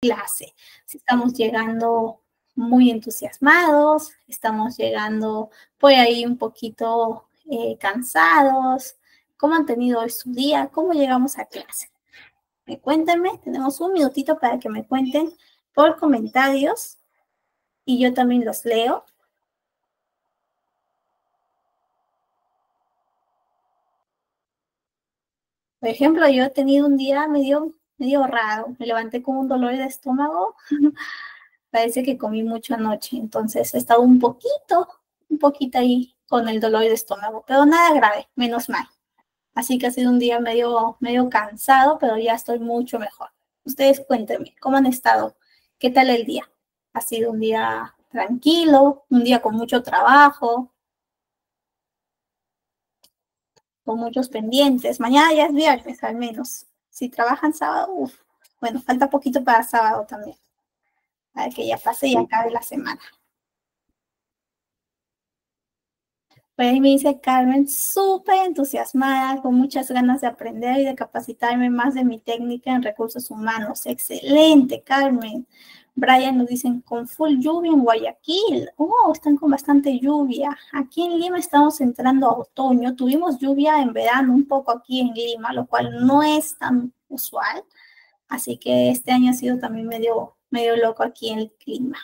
clase. Si estamos llegando muy entusiasmados, estamos llegando por ahí un poquito cansados, cómo han tenido hoy su día, cómo llegamos a clase. Cuéntenme, tenemos un minutito para que me cuenten por comentarios y yo también los leo. Por ejemplo, yo he tenido un día medio raro, me levanté con un dolor de estómago, parece que comí mucho anoche, entonces he estado un poquito ahí con el dolor de estómago, pero nada grave, menos mal. Así que ha sido un día medio cansado, pero ya estoy mucho mejor. Ustedes cuéntenme, ¿cómo han estado? ¿Qué tal el día? ¿Ha sido un día tranquilo, un día con mucho trabajo, con muchos pendientes? Mañana ya es viernes al menos. Si trabajan sábado, bueno, falta poquito para sábado también, para que ya pase y acabe la semana. Por ahí me dice Carmen, súper entusiasmada, con muchas ganas de aprender y de capacitarme más de mi técnica en recursos humanos. Excelente, Carmen. Brian nos dicen, con full lluvia en Guayaquil. Oh, están con bastante lluvia. Aquí en Lima estamos entrando a otoño. Tuvimos lluvia en verano un poco aquí en Lima, lo cual no es tan usual. Así que este año ha sido también medio loco aquí en el clima.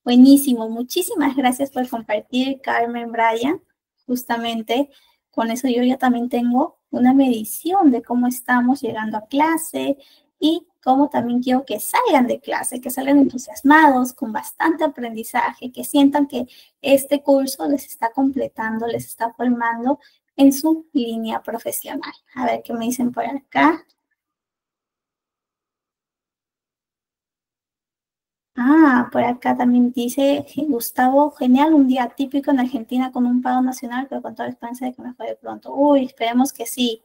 Buenísimo. Muchísimas gracias por compartir, Carmen, Brian. Justamente con eso yo ya también tengo una medición de cómo estamos llegando a clase y cómo también quiero que salgan de clase, que salgan entusiasmados, con bastante aprendizaje, que sientan que este curso les está completando, les está formando en su línea profesional. A ver qué me dicen por acá. Por acá también dice Gustavo, genial, un día típico en Argentina con un paro nacional, pero con toda la esperanza de que mejore pronto. Uy, esperemos que sí.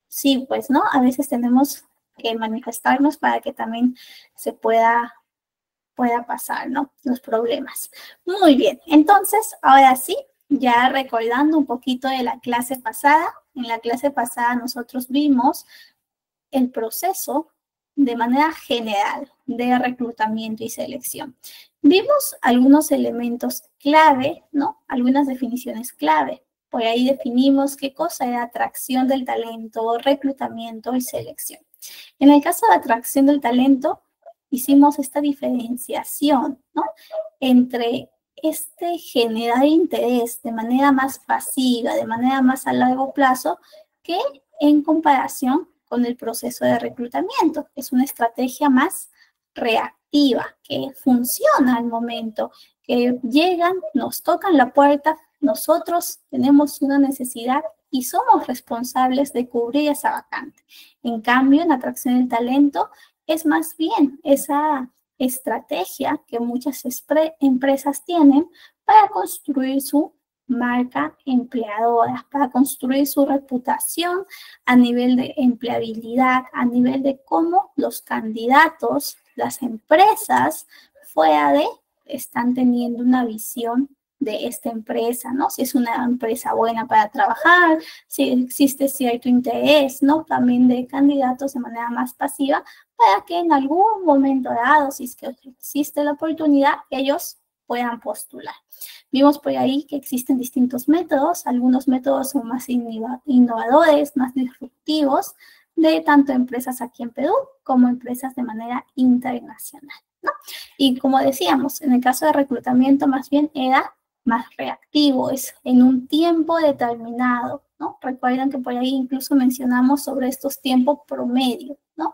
Sí, pues, ¿no? A veces tenemos que manifestarnos para que también se pueda pasar, ¿no? Los problemas. Muy bien, entonces, ahora sí, ya recordando un poquito de la clase pasada, en la clase pasada nosotros vimos el proceso de manera general de reclutamiento y selección. Vimos algunos elementos clave, ¿no? Algunas definiciones clave. Por ahí definimos qué cosa era atracción del talento, reclutamiento y selección. En el caso de atracción del talento, hicimos esta diferenciación, ¿no? Entre generar interés de manera más pasiva, de manera más a largo plazo, que en comparación con el proceso de reclutamiento. Es una estrategia más reactiva, que funciona al momento, que llegan, nos tocan la puerta, nosotros tenemos una necesidad y somos responsables de cubrir esa vacante. En cambio, en atracción del talento es más bien esa estrategia que muchas empresas tienen para construir su marca empleadora, para construir su reputación a nivel de empleabilidad, a nivel de cómo los candidatos, las empresas fuera de, están teniendo una visión de esta empresa, ¿no? Si es una empresa buena para trabajar, si existe cierto interés, ¿no? También de candidatos de manera más pasiva, para que en algún momento dado, si es que existe la oportunidad, ellos puedan postular. Vimos por ahí que existen distintos métodos, algunos métodos son más innovadores, más disruptivos, de tanto empresas aquí en Perú como empresas de manera internacional, ¿no? Y como decíamos, en el caso de reclutamiento más bien era más reactivo, es en un tiempo determinado, ¿no? Recuerdan que por ahí incluso mencionamos sobre estos tiempos promedio, ¿no?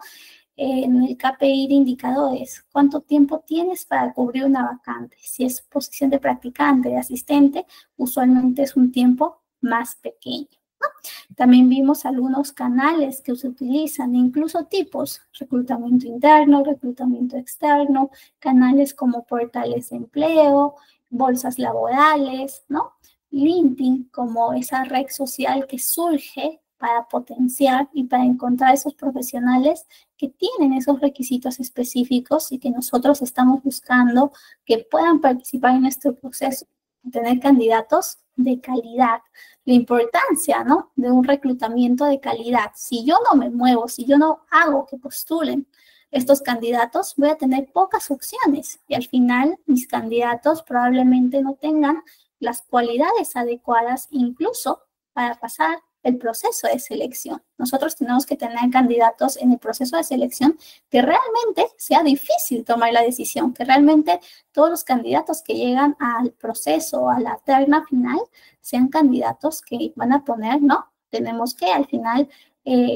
En el KPI de indicadores, cuánto tiempo tienes para cubrir una vacante. Si es posición de practicante, de asistente, usualmente es un tiempo más pequeño, ¿no? También vimos algunos canales que se utilizan, incluso tipos, reclutamiento interno, reclutamiento externo, canales como portales de empleo, bolsas laborales, ¿no? LinkedIn como esa red social que surge para potenciar y para encontrar esos profesionales que tienen esos requisitos específicos y que nosotros estamos buscando que puedan participar en este proceso, tener candidatos de calidad. La importancia, ¿no? De un reclutamiento de calidad. Si yo no me muevo, si yo no hago que postulen estos candidatos, voy a tener pocas opciones y al final mis candidatos probablemente no tengan las cualidades adecuadas incluso para pasar el proceso de selección. Nosotros tenemos que tener candidatos en el proceso de selección que realmente sea difícil tomar la decisión, que realmente todos los candidatos que llegan al proceso, a la terna final, sean candidatos que van a poner, ¿no? Tenemos que al final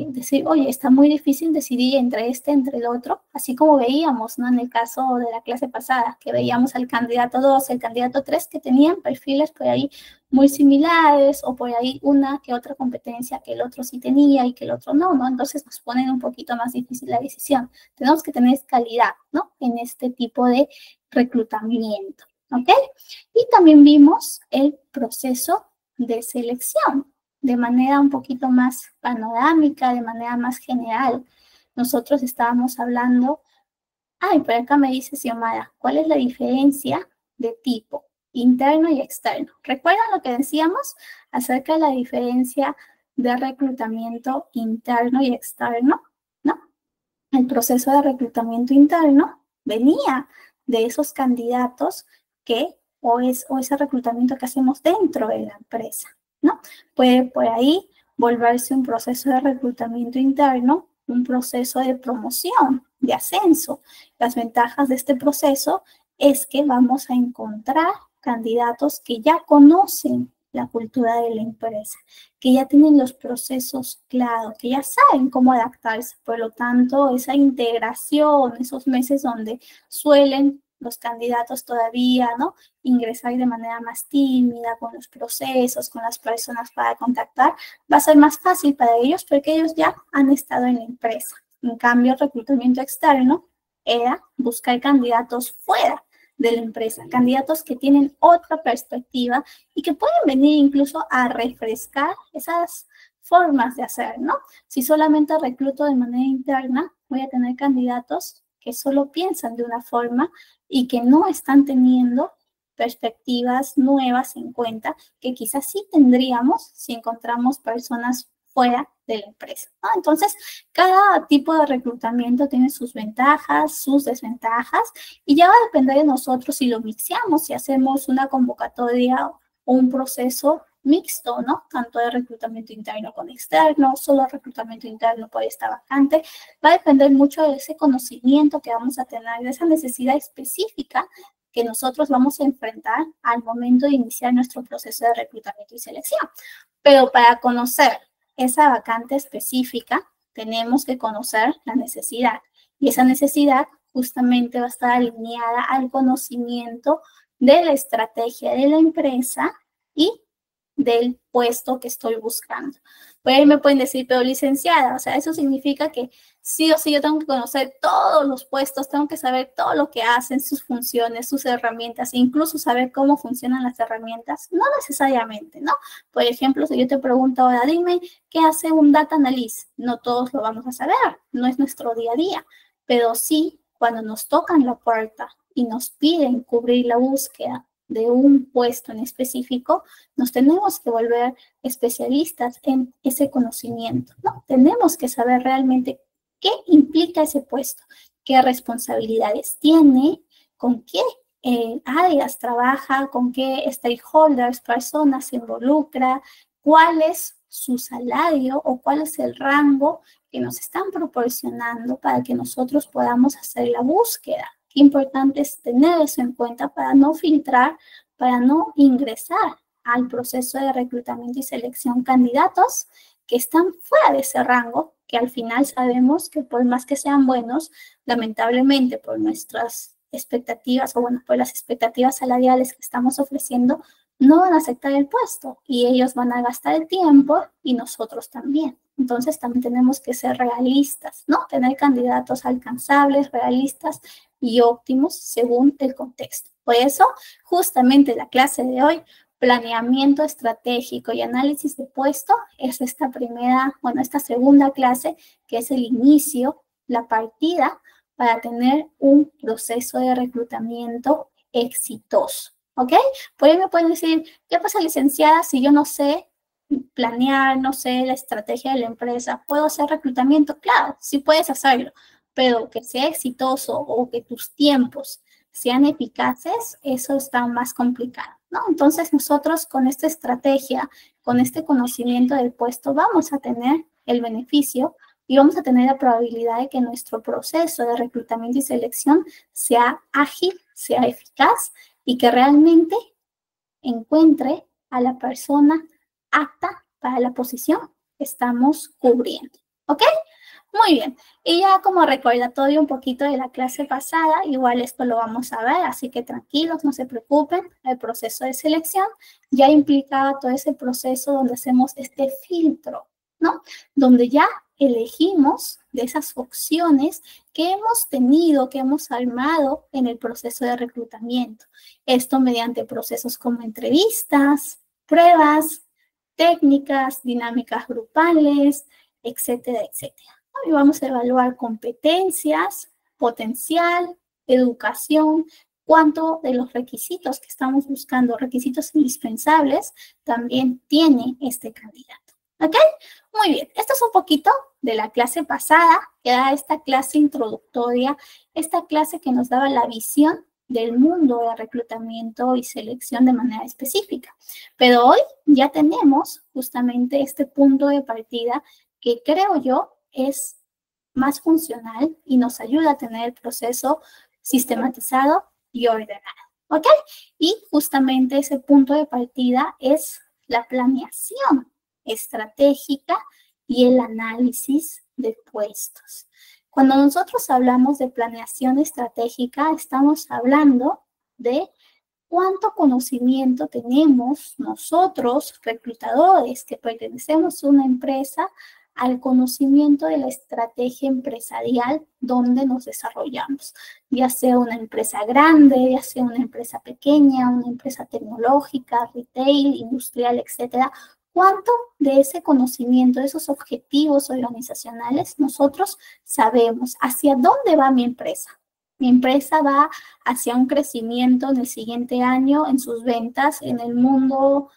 decir, oye, está muy difícil decidir entre el otro, así como veíamos, ¿no? En el caso de la clase pasada, que veíamos al candidato 2, el candidato 3, que tenían perfiles por ahí muy similares o por ahí una que otra competencia que el otro sí tenía y que el otro no, ¿no? Entonces nos ponen un poquito más difícil la decisión. Tenemos que tener calidad, ¿no? En este tipo de reclutamiento, ¿ok? Y también vimos el proceso de selección de manera un poquito más panorámica, de manera más general. Nosotros estábamos hablando, por acá me dice Xiomara, ¿cuál es la diferencia de tipo interno y externo? ¿Recuerdan lo que decíamos acerca de la diferencia de reclutamiento interno y externo? ¿No? El proceso de reclutamiento interno venía de esos candidatos o ese reclutamiento que hacemos dentro de la empresa, ¿no? Puede por ahí volverse un proceso de reclutamiento interno, un proceso de promoción, de ascenso. Las ventajas de este proceso es que vamos a encontrar candidatos que ya conocen la cultura de la empresa, que ya tienen los procesos claros, que ya saben cómo adaptarse. Por lo tanto, esa integración, esos meses donde suelen los candidatos todavía, ¿no? Ingresar de manera más tímida con los procesos, con las personas para contactar, va a ser más fácil para ellos porque ellos ya han estado en la empresa. En cambio, el reclutamiento externo era buscar candidatos fuera de la empresa, candidatos que tienen otra perspectiva y que pueden venir incluso a refrescar esas formas de hacer, ¿no? Si solamente recluto de manera interna, voy a tener candidatos que solo piensan de una forma y que no están teniendo perspectivas nuevas en cuenta que quizás sí tendríamos si encontramos personas fuera de la empresa, ¿no? Entonces, cada tipo de reclutamiento tiene sus ventajas, sus desventajas, y ya va a depender de nosotros si lo mixeamos, si hacemos una convocatoria o un proceso mixto, ¿no? Tanto de reclutamiento interno con externo, solo reclutamiento interno por esta vacante. Va a depender mucho de ese conocimiento que vamos a tener, de esa necesidad específica que nosotros vamos a enfrentar al momento de iniciar nuestro proceso de reclutamiento y selección. Pero para conocer esa vacante específica, tenemos que conocer la necesidad. Y esa necesidad justamente va a estar alineada al conocimiento de la estrategia de la empresa y del puesto que estoy buscando. Pues ahí me pueden decir, pero licenciada, o sea, eso significa que sí o sí yo tengo que conocer todos los puestos, tengo que saber todo lo que hacen, sus funciones, sus herramientas, incluso saber cómo funcionan las herramientas. No necesariamente, ¿no? Por ejemplo, si yo te pregunto ahora, dime, ¿qué hace un data analyst? No todos lo vamos a saber, no es nuestro día a día, pero sí, cuando nos tocan la puerta y nos piden cubrir la búsqueda de un puesto en específico, nos tenemos que volver especialistas en ese conocimiento, ¿no? Tenemos que saber realmente qué implica ese puesto, qué responsabilidades tiene, con qué áreas trabaja, con qué stakeholders, personas se involucra, cuál es su salario o cuál es el rango que nos están proporcionando para que nosotros podamos hacer la búsqueda. Qué importante es tener eso en cuenta para no filtrar, para no ingresar al proceso de reclutamiento y selección candidatos que están fuera de ese rango, que al final sabemos que por más que sean buenos, lamentablemente por nuestras expectativas o bueno, por las expectativas salariales que estamos ofreciendo, no van a aceptar el puesto y ellos van a gastar el tiempo y nosotros también. Entonces también tenemos que ser realistas, ¿no? Tener candidatos alcanzables, realistas y óptimos según el contexto. Por eso, justamente la clase de hoy, planeamiento estratégico y análisis de puesto, es esta segunda clase que es el inicio, la partida para tener un proceso de reclutamiento exitoso. ¿Ok? Por ahí me pueden decir, ¿qué pasa, licenciada, si yo no sé planear, no sé la estrategia de la empresa? ¿Puedo hacer reclutamiento? Claro, sí puedes hacerlo, pero que sea exitoso o que tus tiempos sean eficaces, eso está más complicado, ¿no? Entonces nosotros con esta estrategia, con este conocimiento del puesto, vamos a tener el beneficio y vamos a tener la probabilidad de que nuestro proceso de reclutamiento y selección sea ágil, sea eficaz y que realmente encuentre a la persona apta para la posición que estamos cubriendo. ¿Ok? Muy bien. Y ya como recordatorio un poquito de la clase pasada, igual esto lo vamos a ver, así que tranquilos, no se preocupen. El proceso de selección ya implicaba todo ese proceso donde hacemos este filtro, ¿no? Donde ya elegimos de esas opciones que hemos tenido, que hemos armado en el proceso de reclutamiento. Esto mediante procesos como entrevistas, pruebas, técnicas, dinámicas grupales, etcétera, etcétera. Y vamos a evaluar competencias, potencial, educación, cuánto de los requisitos que estamos buscando, requisitos indispensables, también tiene este candidato. ¿Ok? Muy bien. Esto es un poquito de la clase pasada, que era esta clase introductoria, esta clase que nos daba la visión del mundo de reclutamiento y selección de manera específica. Pero hoy ya tenemos justamente este punto de partida que creo yo es más funcional y nos ayuda a tener el proceso sistematizado y ordenado. ¿Ok? Y justamente ese punto de partida es la planeación estratégica y el análisis de puestos. Cuando nosotros hablamos de planeación estratégica, estamos hablando de cuánto conocimiento tenemos nosotros, reclutadores que pertenecemos a una empresa, al conocimiento de la estrategia empresarial donde nos desarrollamos, ya sea una empresa grande, ya sea una empresa pequeña, una empresa tecnológica, retail, industrial, etcétera. ¿Cuánto de ese conocimiento, de esos objetivos organizacionales nosotros sabemos hacia dónde va mi empresa? Mi empresa va hacia un crecimiento en el siguiente año en sus ventas en el mundo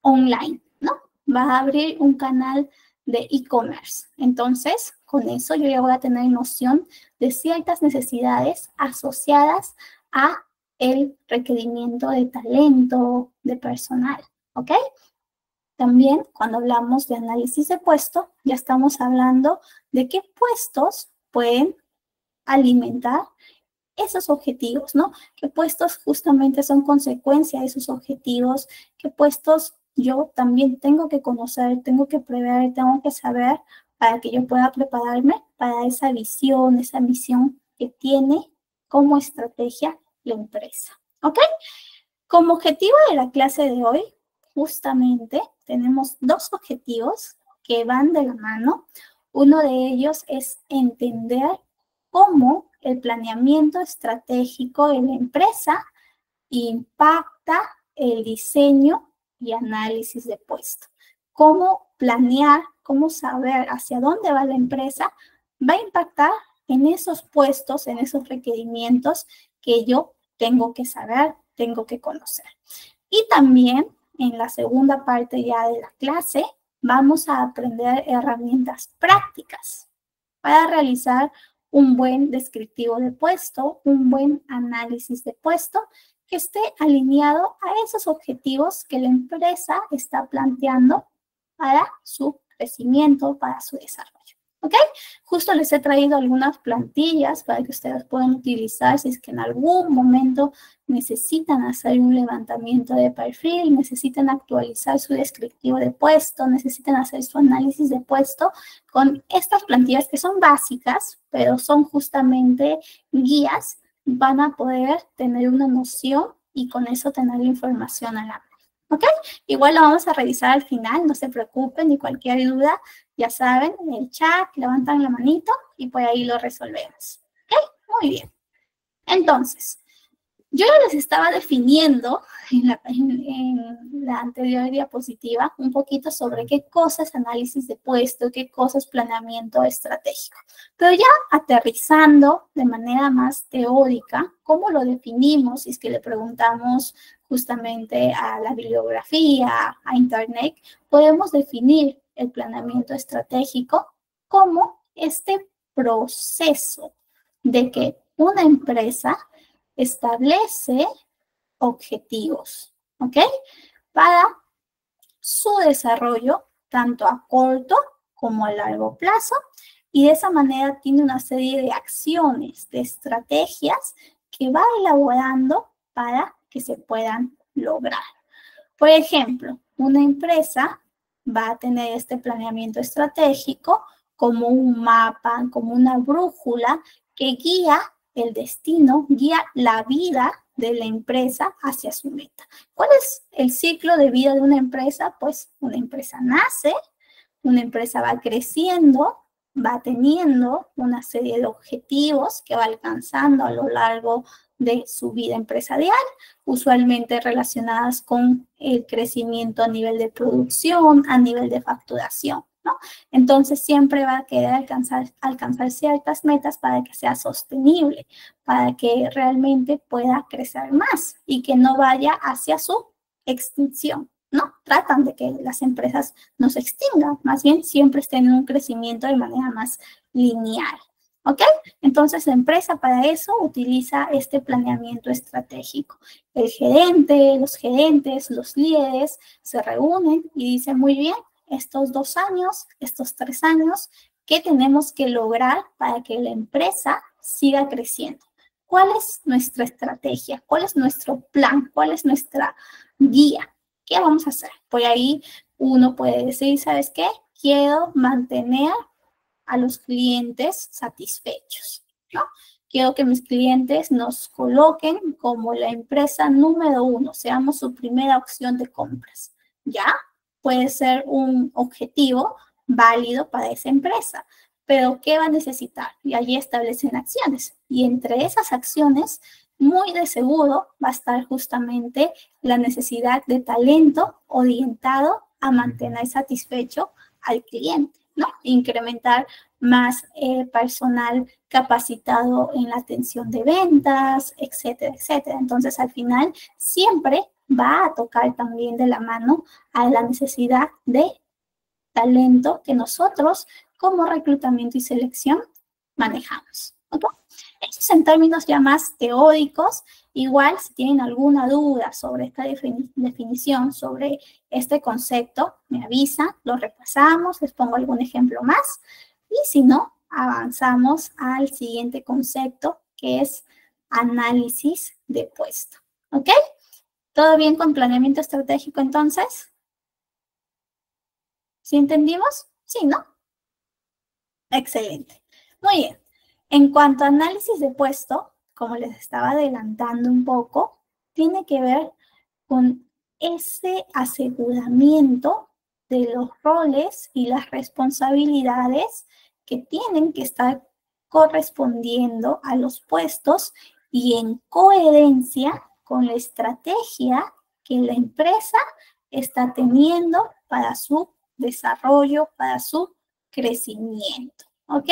online, ¿no? Va a abrir un canal de e-commerce. Entonces, con eso yo ya voy a tener noción de ciertas necesidades asociadas a el requerimiento de talento, de personal, ¿ok? También, cuando hablamos de análisis de puesto, ya estamos hablando de qué puestos pueden alimentar esos objetivos, ¿no? ¿Qué puestos justamente son consecuencia de esos objetivos? ¿Qué puestos yo también tengo que conocer, tengo que prever, tengo que saber para que yo pueda prepararme para esa visión, esa misión que tiene como estrategia la empresa? ¿Ok? Como objetivo de la clase de hoy, justamente tenemos dos objetivos que van de la mano. Uno de ellos es entender cómo el planeamiento estratégico de la empresa impacta el diseño y análisis de puesto. Cómo planear, cómo saber hacia dónde va la empresa, va a impactar en esos puestos, en esos requerimientos que yo tengo que saber, tengo que conocer. Y también en la segunda parte ya de la clase vamos a aprender herramientas prácticas para realizar un buen descriptivo de puesto, un buen análisis de puesto que esté alineado a esos objetivos que la empresa está planteando para su crecimiento, para su desarrollo. ¿Ok? Justo les he traído algunas plantillas para que ustedes puedan utilizar si es que en algún momento necesitan hacer un levantamiento de perfil, necesitan actualizar su descriptivo de puesto, necesitan hacer su análisis de puesto con estas plantillas que son básicas, pero son justamente guías, van a poder tener una noción y con eso tener la información a la mano. ¿Ok? Igual lo vamos a revisar al final, no se preocupen, y cualquier duda, ya saben, en el chat, levantan la manito y por ahí lo resolvemos. ¿Ok? Muy bien. Entonces, yo ya les estaba definiendo en la anterior diapositiva un poquito sobre qué cosas análisis de puesto, qué cosas planeamiento estratégico. Pero ya aterrizando de manera más teórica, ¿cómo lo definimos? Si es que le preguntamos justamente a la bibliografía, a Internet, podemos definir el planeamiento estratégico como este proceso de que una empresa establece objetivos, ¿ok? Para su desarrollo, tanto a corto como a largo plazo, y de esa manera tiene una serie de acciones, de estrategias que va elaborando para que se puedan lograr. Por ejemplo, una empresa va a tener este planeamiento estratégico como un mapa, como una brújula que guía el destino, guía la vida de la empresa hacia su meta. ¿Cuál es el ciclo de vida de una empresa? Pues una empresa nace, una empresa va creciendo, va teniendo una serie de objetivos que va alcanzando a lo largo de su vida empresarial, usualmente relacionadas con el crecimiento a nivel de producción, a nivel de facturación, ¿no? Entonces siempre va a querer alcanzar ciertas metas para que sea sostenible, para que realmente pueda crecer más y que no vaya hacia su extinción, ¿no? Tratan de que las empresas no se extingan, más bien siempre estén en un crecimiento de manera más lineal, ¿ok? Entonces la empresa para eso utiliza este planeamiento estratégico. El gerente, los gerentes, los líderes se reúnen y dicen, muy bien, estos 2 años, estos 3 años, ¿qué tenemos que lograr para que la empresa siga creciendo? ¿Cuál es nuestra estrategia? ¿Cuál es nuestro plan? ¿Cuál es nuestra guía? ¿Qué vamos a hacer? Por ahí uno puede decir, ¿sabes qué? Quiero mantener a los clientes satisfechos, ¿no? Quiero que mis clientes nos coloquen como la empresa número 1, seamos su primera opción de compras, ¿ya? Puede ser un objetivo válido para esa empresa, pero ¿qué va a necesitar? Y allí establecen acciones. Y entre esas acciones, muy de seguro va a estar justamente la necesidad de talento orientado a mantener satisfecho al cliente, ¿no? Incrementar más personal capacitado en la atención de ventas, etcétera, etcétera. Entonces, al final, siempre va a tocar también de la mano a la necesidad de talento que nosotros, como reclutamiento y selección, manejamos, ¿ok? Eso es en términos ya más teóricos. Igual, si tienen alguna duda sobre esta definición, sobre este concepto, me avisan, lo repasamos, les pongo algún ejemplo más. Y si no, avanzamos al siguiente concepto, que es análisis de puesto. ¿Ok? ¿Todo bien con planeamiento estratégico entonces? ¿Sí entendimos? Sí, ¿no? Excelente. Muy bien. En cuanto a análisis de puesto, como les estaba adelantando un poco, tiene que ver con ese aseguramiento de los roles y las responsabilidades que tienen que estar correspondiendo a los puestos y en coherencia con la estrategia que la empresa está teniendo para su desarrollo, para su crecimiento, ¿ok?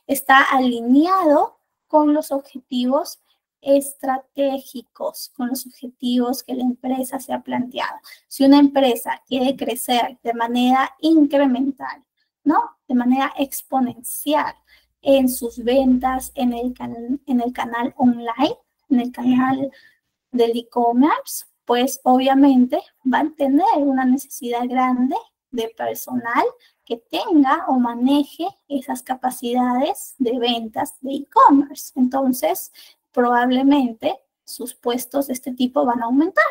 Está alineado con los objetivos estratégicos, con los objetivos que la empresa se ha planteado. Si una empresa quiere crecer de manera incremental, ¿no? De manera exponencial en sus ventas, en el canal online, en el canal del e-commerce, pues obviamente van a tener una necesidad grande de personal que tenga o maneje esas capacidades de ventas de e-commerce. Entonces, probablemente sus puestos de este tipo van a aumentar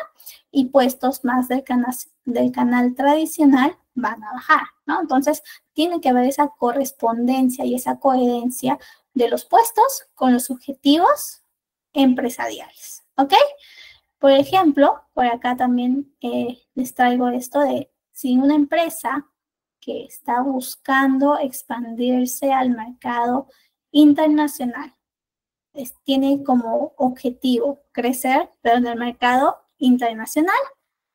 y puestos más del canal tradicional van a bajar, ¿no? Entonces, tiene que haber esa correspondencia y esa coherencia de los puestos con los objetivos empresariales, ¿ok? Por ejemplo, por acá también les traigo esto de si una empresa que está buscando expandirse al mercado internacional tiene como objetivo crecer, pero en el mercado internacional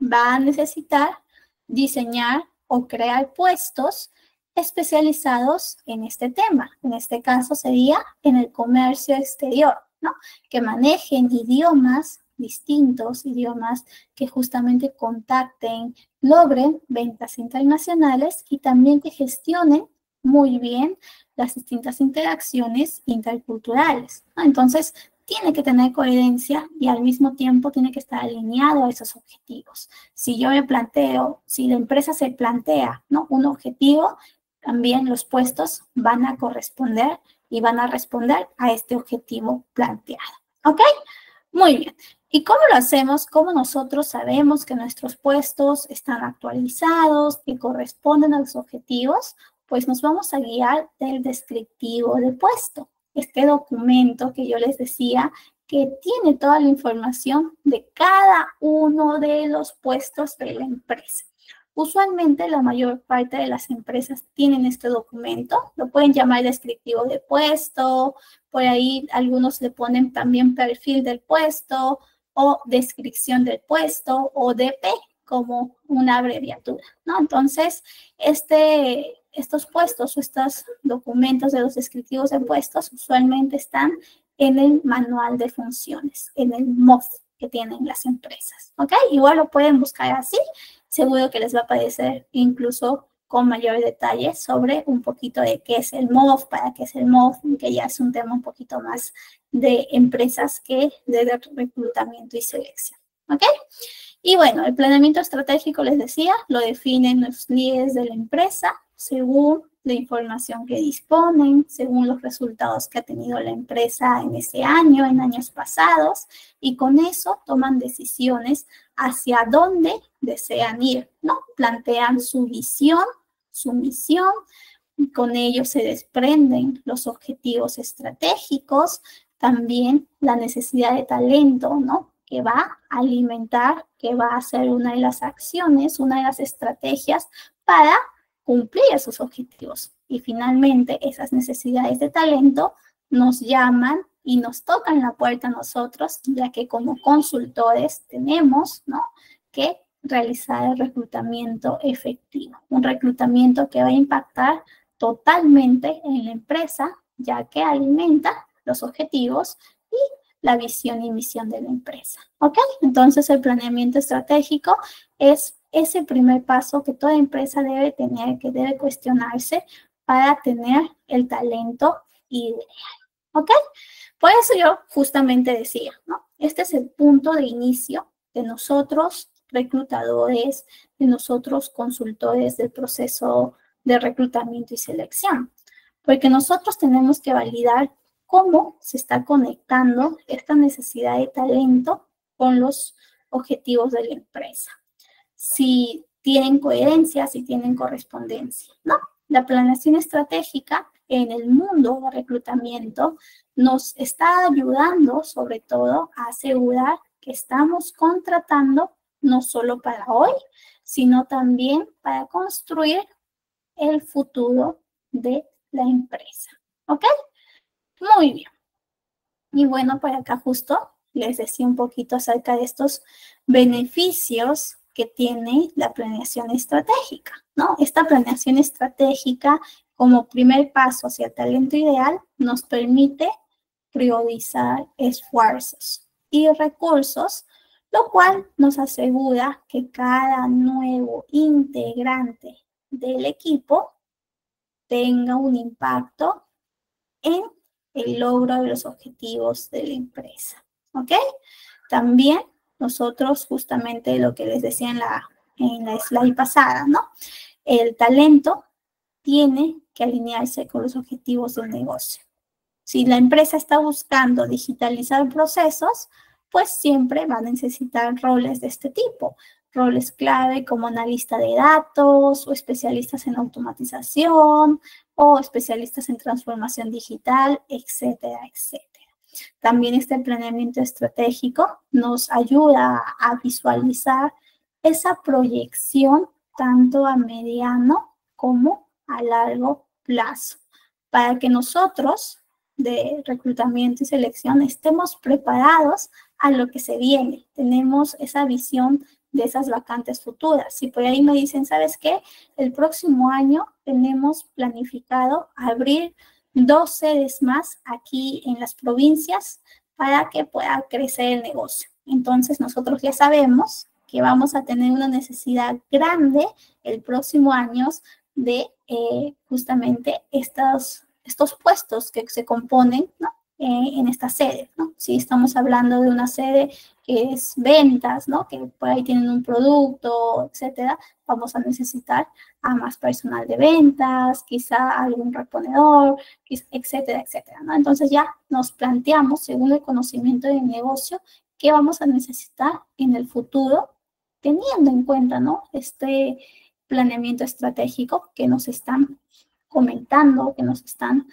va a necesitar diseñar o crear puestos especializados en este tema. En este caso sería en el comercio exterior, ¿no? Que manejen idiomas distintos, idiomas que justamente contacten, logren ventas internacionales y también que gestionen muy bien las distintas interacciones interculturales, ¿no? Entonces, tiene que tener coherencia y al mismo tiempo tiene que estar alineado a esos objetivos. Si yo me planteo, si la empresa se plantea, ¿no?, un objetivo, también los puestos van a corresponder y van a responder a este objetivo planteado. ¿Ok? Muy bien. ¿Y cómo lo hacemos? ¿Cómo nosotros sabemos que nuestros puestos están actualizados, que corresponden a los objetivos? Pues nos vamos a guiar del descriptivo de puesto. Este documento que yo les decía que tiene toda la información de cada uno de los puestos de la empresa. Usualmente la mayor parte de las empresas tienen este documento, lo pueden llamar descriptivo de puesto, por ahí algunos le ponen también perfil del puesto o descripción del puesto o DP como una abreviatura, ¿no? Entonces, estos puestos o estos documentos de los descriptivos de puestos usualmente están en el manual de funciones, en el MOF que tienen las empresas, ¿ok? Igual lo pueden buscar así, seguro que les va a aparecer incluso con mayor detalle sobre un poquito de qué es el MOF, para qué es el MOF, que ya es un tema un poquito más de empresas que de reclutamiento y selección, ¿ok? Y bueno, el planeamiento estratégico, les decía, lo definen los líderes de la empresa según la información que disponen, según los resultados que ha tenido la empresa en ese año, en años pasados, y con eso toman decisiones hacia dónde desean ir, ¿no? Plantean su visión, su misión, y con ello se desprenden los objetivos estratégicos, también la necesidad de talento, ¿no?, que va a alimentar, que va a ser una de las acciones, una de las estrategias para cumplir esos objetivos. Y finalmente, esas necesidades de talento nos llaman y nos tocan la puerta a nosotros, ya que como consultores tenemos, ¿no?, que realizar el reclutamiento efectivo. Un reclutamiento que va a impactar totalmente en la empresa, ya que alimenta los objetivos y la visión y misión de la empresa. ¿Ok? Entonces, el planeamiento estratégico es ese primer paso que toda empresa debe tener, que debe cuestionarse para tener el talento ideal. ¿Ok? Por eso yo justamente decía, ¿no? Este es el punto de inicio de nosotros reclutadores, de nosotros consultores del proceso de reclutamiento y selección. Porque nosotros tenemos que validar cómo se está conectando esta necesidad de talento con los objetivos de la empresa. Si tienen coherencia, si tienen correspondencia, ¿no? La planeación estratégica en el mundo de reclutamiento nos está ayudando, sobre todo, a asegurar que estamos contratando no solo para hoy, sino también para construir el futuro de la empresa. ¿Ok? Muy bien. Y bueno, por acá justo les decía un poquito acerca de estos beneficios que tiene la planeación estratégica, ¿no? Esta planeación estratégica, como primer paso hacia el talento ideal, nos permite priorizar esfuerzos y recursos, lo cual nos asegura que cada nuevo integrante del equipo tenga un impacto en el logro de los objetivos de la empresa. ¿Ok? También nosotros, justamente lo que les decía en la slide pasada, ¿no? El talento tiene que alinearse con los objetivos del negocio. Si la empresa está buscando digitalizar procesos, pues siempre va a necesitar roles de este tipo. Roles clave como analista de datos o especialistas en automatización o especialistas en transformación digital, etcétera, etcétera. También este planeamiento estratégico nos ayuda a visualizar esa proyección tanto a mediano como a largo plazo, para que nosotros de reclutamiento y selección estemos preparados a lo que se viene. Tenemos esa visión de esas vacantes futuras. Si por ahí me dicen, ¿sabes qué? El próximo año tenemos planificado abrir 2 sedes más aquí en las provincias para que pueda crecer el negocio. Entonces nosotros ya sabemos que vamos a tener una necesidad grande el próximo año de justamente estos puestos que se componen, ¿no? En esta sede, ¿no? Si estamos hablando de una sede que es ventas, ¿no? Que por ahí tienen un producto, etcétera, vamos a necesitar a más personal de ventas, quizá algún reponedor, etcétera, etcétera, ¿no? Entonces ya nos planteamos, según el conocimiento del negocio, qué vamos a necesitar en el futuro, teniendo en cuenta, ¿no? Este planeamiento estratégico que nos están comentando, que nos están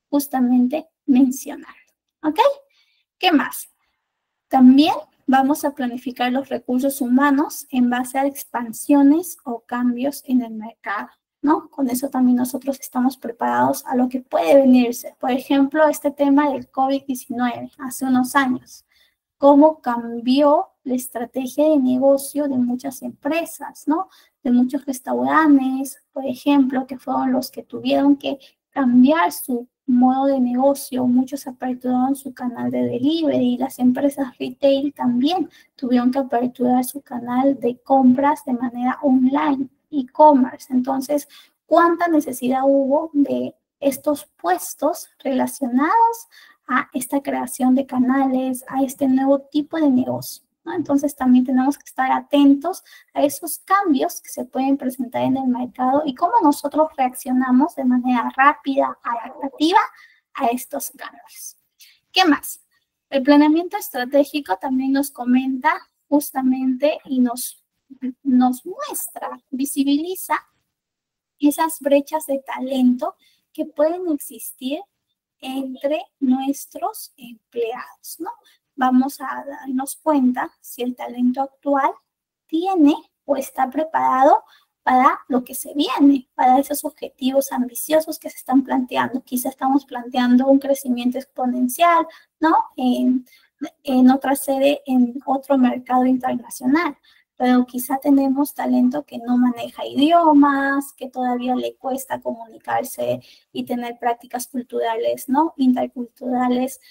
justamente mencionando. ¿Ok? ¿Qué más? También vamos a planificar los recursos humanos en base a expansiones o cambios en el mercado, ¿no? Con eso también nosotros estamos preparados a lo que puede venirse. Por ejemplo, este tema del COVID-19 hace unos años. Cómo cambió la estrategia de negocio de muchas empresas, ¿no? De muchos restaurantes, por ejemplo, que fueron los que tuvieron que cambiar su modo de negocio. Muchos aperturaron su canal de delivery y las empresas retail también tuvieron que aperturar su canal de compras de manera online, e-commerce. Entonces, ¿cuánta necesidad hubo de estos puestos relacionados a esta creación de canales, a este nuevo tipo de negocio, ¿no? Entonces también tenemos que estar atentos a esos cambios que se pueden presentar en el mercado y cómo nosotros reaccionamos de manera rápida, adaptativa a estos cambios. ¿Qué más? El planeamiento estratégico también nos comenta justamente y nos muestra, visibiliza esas brechas de talento que pueden existir entre nuestros empleados, ¿no? Vamos a darnos cuenta si el talento actual tiene o está preparado para lo que se viene, para esos objetivos ambiciosos que se están planteando. Quizá estamos planteando un crecimiento exponencial, ¿no? En otra sede, en otro mercado internacional, pero quizá tenemos talento que no maneja idiomas, que todavía le cuesta comunicarse y tener prácticas culturales, ¿no? Interculturales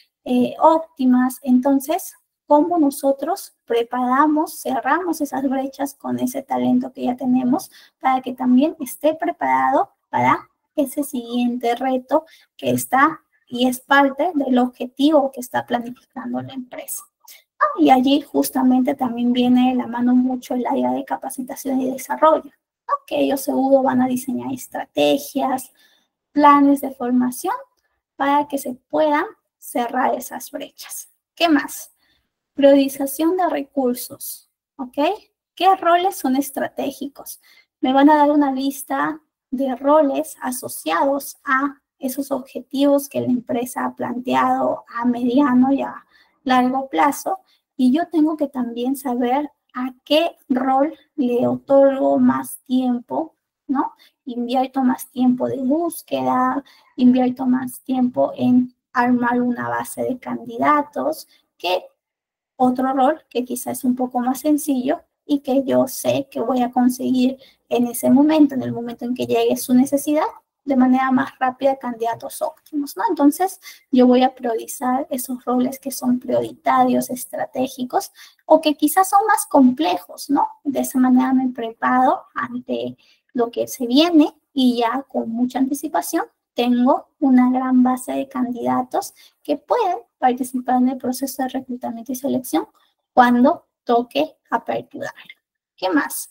óptimas. Entonces, ¿cómo nosotros preparamos, cerramos esas brechas con ese talento que ya tenemos para que también esté preparado para ese siguiente reto que está y es parte del objetivo que está planificando la empresa? Y allí justamente también viene de la mano mucho el área de capacitación y desarrollo, ¿no? Que ellos seguro van a diseñar estrategias, planes de formación para que se puedan cerrar esas brechas. ¿Qué más? Priorización de recursos, ¿ok? ¿Qué roles son estratégicos? Me van a dar una lista de roles asociados a esos objetivos que la empresa ha planteado a mediano y a largo plazo, y yo tengo que también saber a qué rol le otorgo más tiempo, ¿no? Invierto más tiempo de búsqueda, invierto más tiempo en armar una base de candidatos, que otro rol que quizás es un poco más sencillo y que yo sé que voy a conseguir en ese momento, en el momento en que llegue su necesidad, de manera más rápida candidatos óptimos, ¿no? Entonces, yo voy a priorizar esos roles que son prioritarios, estratégicos, o que quizás son más complejos, ¿no? De esa manera me preparo ante lo que se viene y ya con mucha anticipación tengo una gran base de candidatos que pueden participar en el proceso de reclutamiento y selección cuando toque aperturar. ¿Qué más?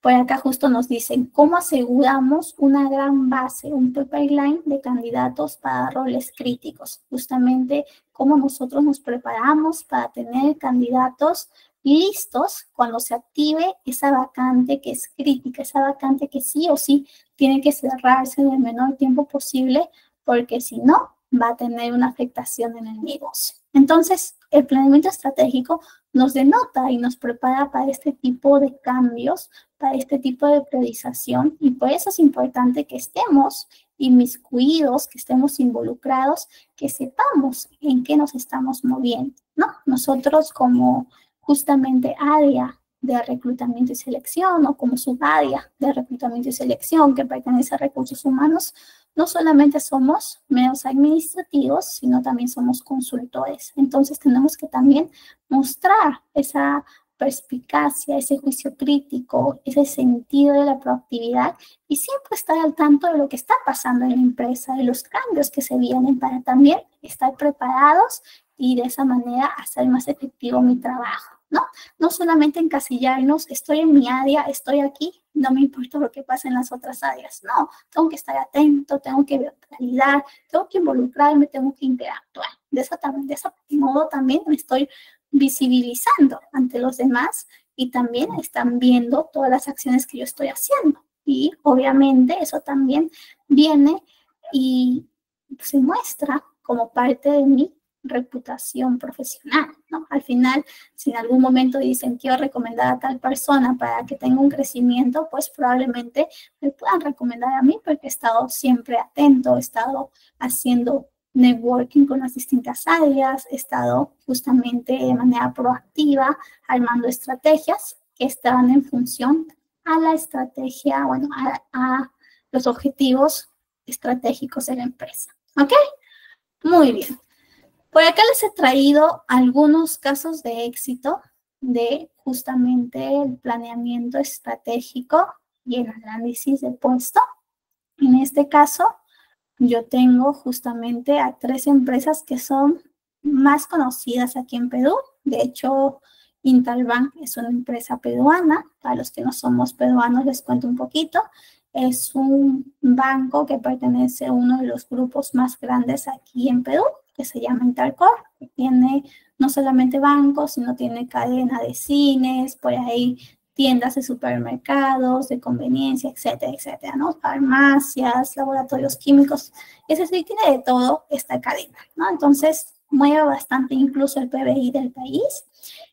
Por acá justo nos dicen, ¿cómo aseguramos una gran base, un pipeline de candidatos para roles críticos? Justamente, cómo nosotros nos preparamos para tener candidatos listos cuando se active esa vacante que es crítica, esa vacante que sí o sí tiene que cerrarse en el menor tiempo posible, porque si no, va a tener una afectación en el negocio. Entonces, el planeamiento estratégico nos denota y nos prepara para este tipo de cambios, para este tipo de priorización, y por eso es importante que estemos inmiscuidos, que estemos involucrados, que sepamos en qué nos estamos moviendo, ¿no? Nosotros como justamente área de reclutamiento y selección o como subárea de reclutamiento y selección que pertenece a recursos humanos, no solamente somos medios administrativos, sino también somos consultores. Entonces tenemos que también mostrar esa perspicacia, ese juicio crítico, ese sentido de la proactividad y siempre estar al tanto de lo que está pasando en la empresa, de los cambios que se vienen para también estar preparados y de esa manera hacer más efectivo mi trabajo, ¿no? No solamente encasillarnos, estoy en mi área, estoy aquí, no me importa lo que pasa en las otras áreas, no, tengo que estar atento, tengo que validar, tengo que involucrarme, tengo que interactuar. De ese modo también me estoy visibilizando ante los demás y también están viendo todas las acciones que yo estoy haciendo. Y obviamente eso también viene y se muestra como parte de mi reputación profesional, ¿no? Al final, si en algún momento dicen quiero recomendar a tal persona para que tenga un crecimiento, pues probablemente me puedan recomendar a mí porque he estado siempre atento, he estado haciendo networking con las distintas áreas, he estado justamente de manera proactiva armando estrategias que estaban en función a la estrategia, bueno, a los objetivos estratégicos de la empresa. ¿Ok? Muy bien. Por acá les he traído algunos casos de éxito de justamente el planeamiento estratégico y el análisis de puesto. En este caso, yo tengo justamente a 3 empresas que son más conocidas aquí en Perú. De hecho, Interbank es una empresa peruana. Para los que no somos peruanos, les cuento un poquito. Es un banco que pertenece a uno de los grupos más grandes aquí en Perú, que se llama Intercorp, que tiene no solamente bancos, sino tiene cadena de cines, por ahí tiendas de supermercados, de conveniencia, etcétera, etcétera, ¿no? Farmacias, laboratorios químicos, es decir, tiene de todo esta cadena, ¿no? Entonces, mueve bastante incluso el PBI del país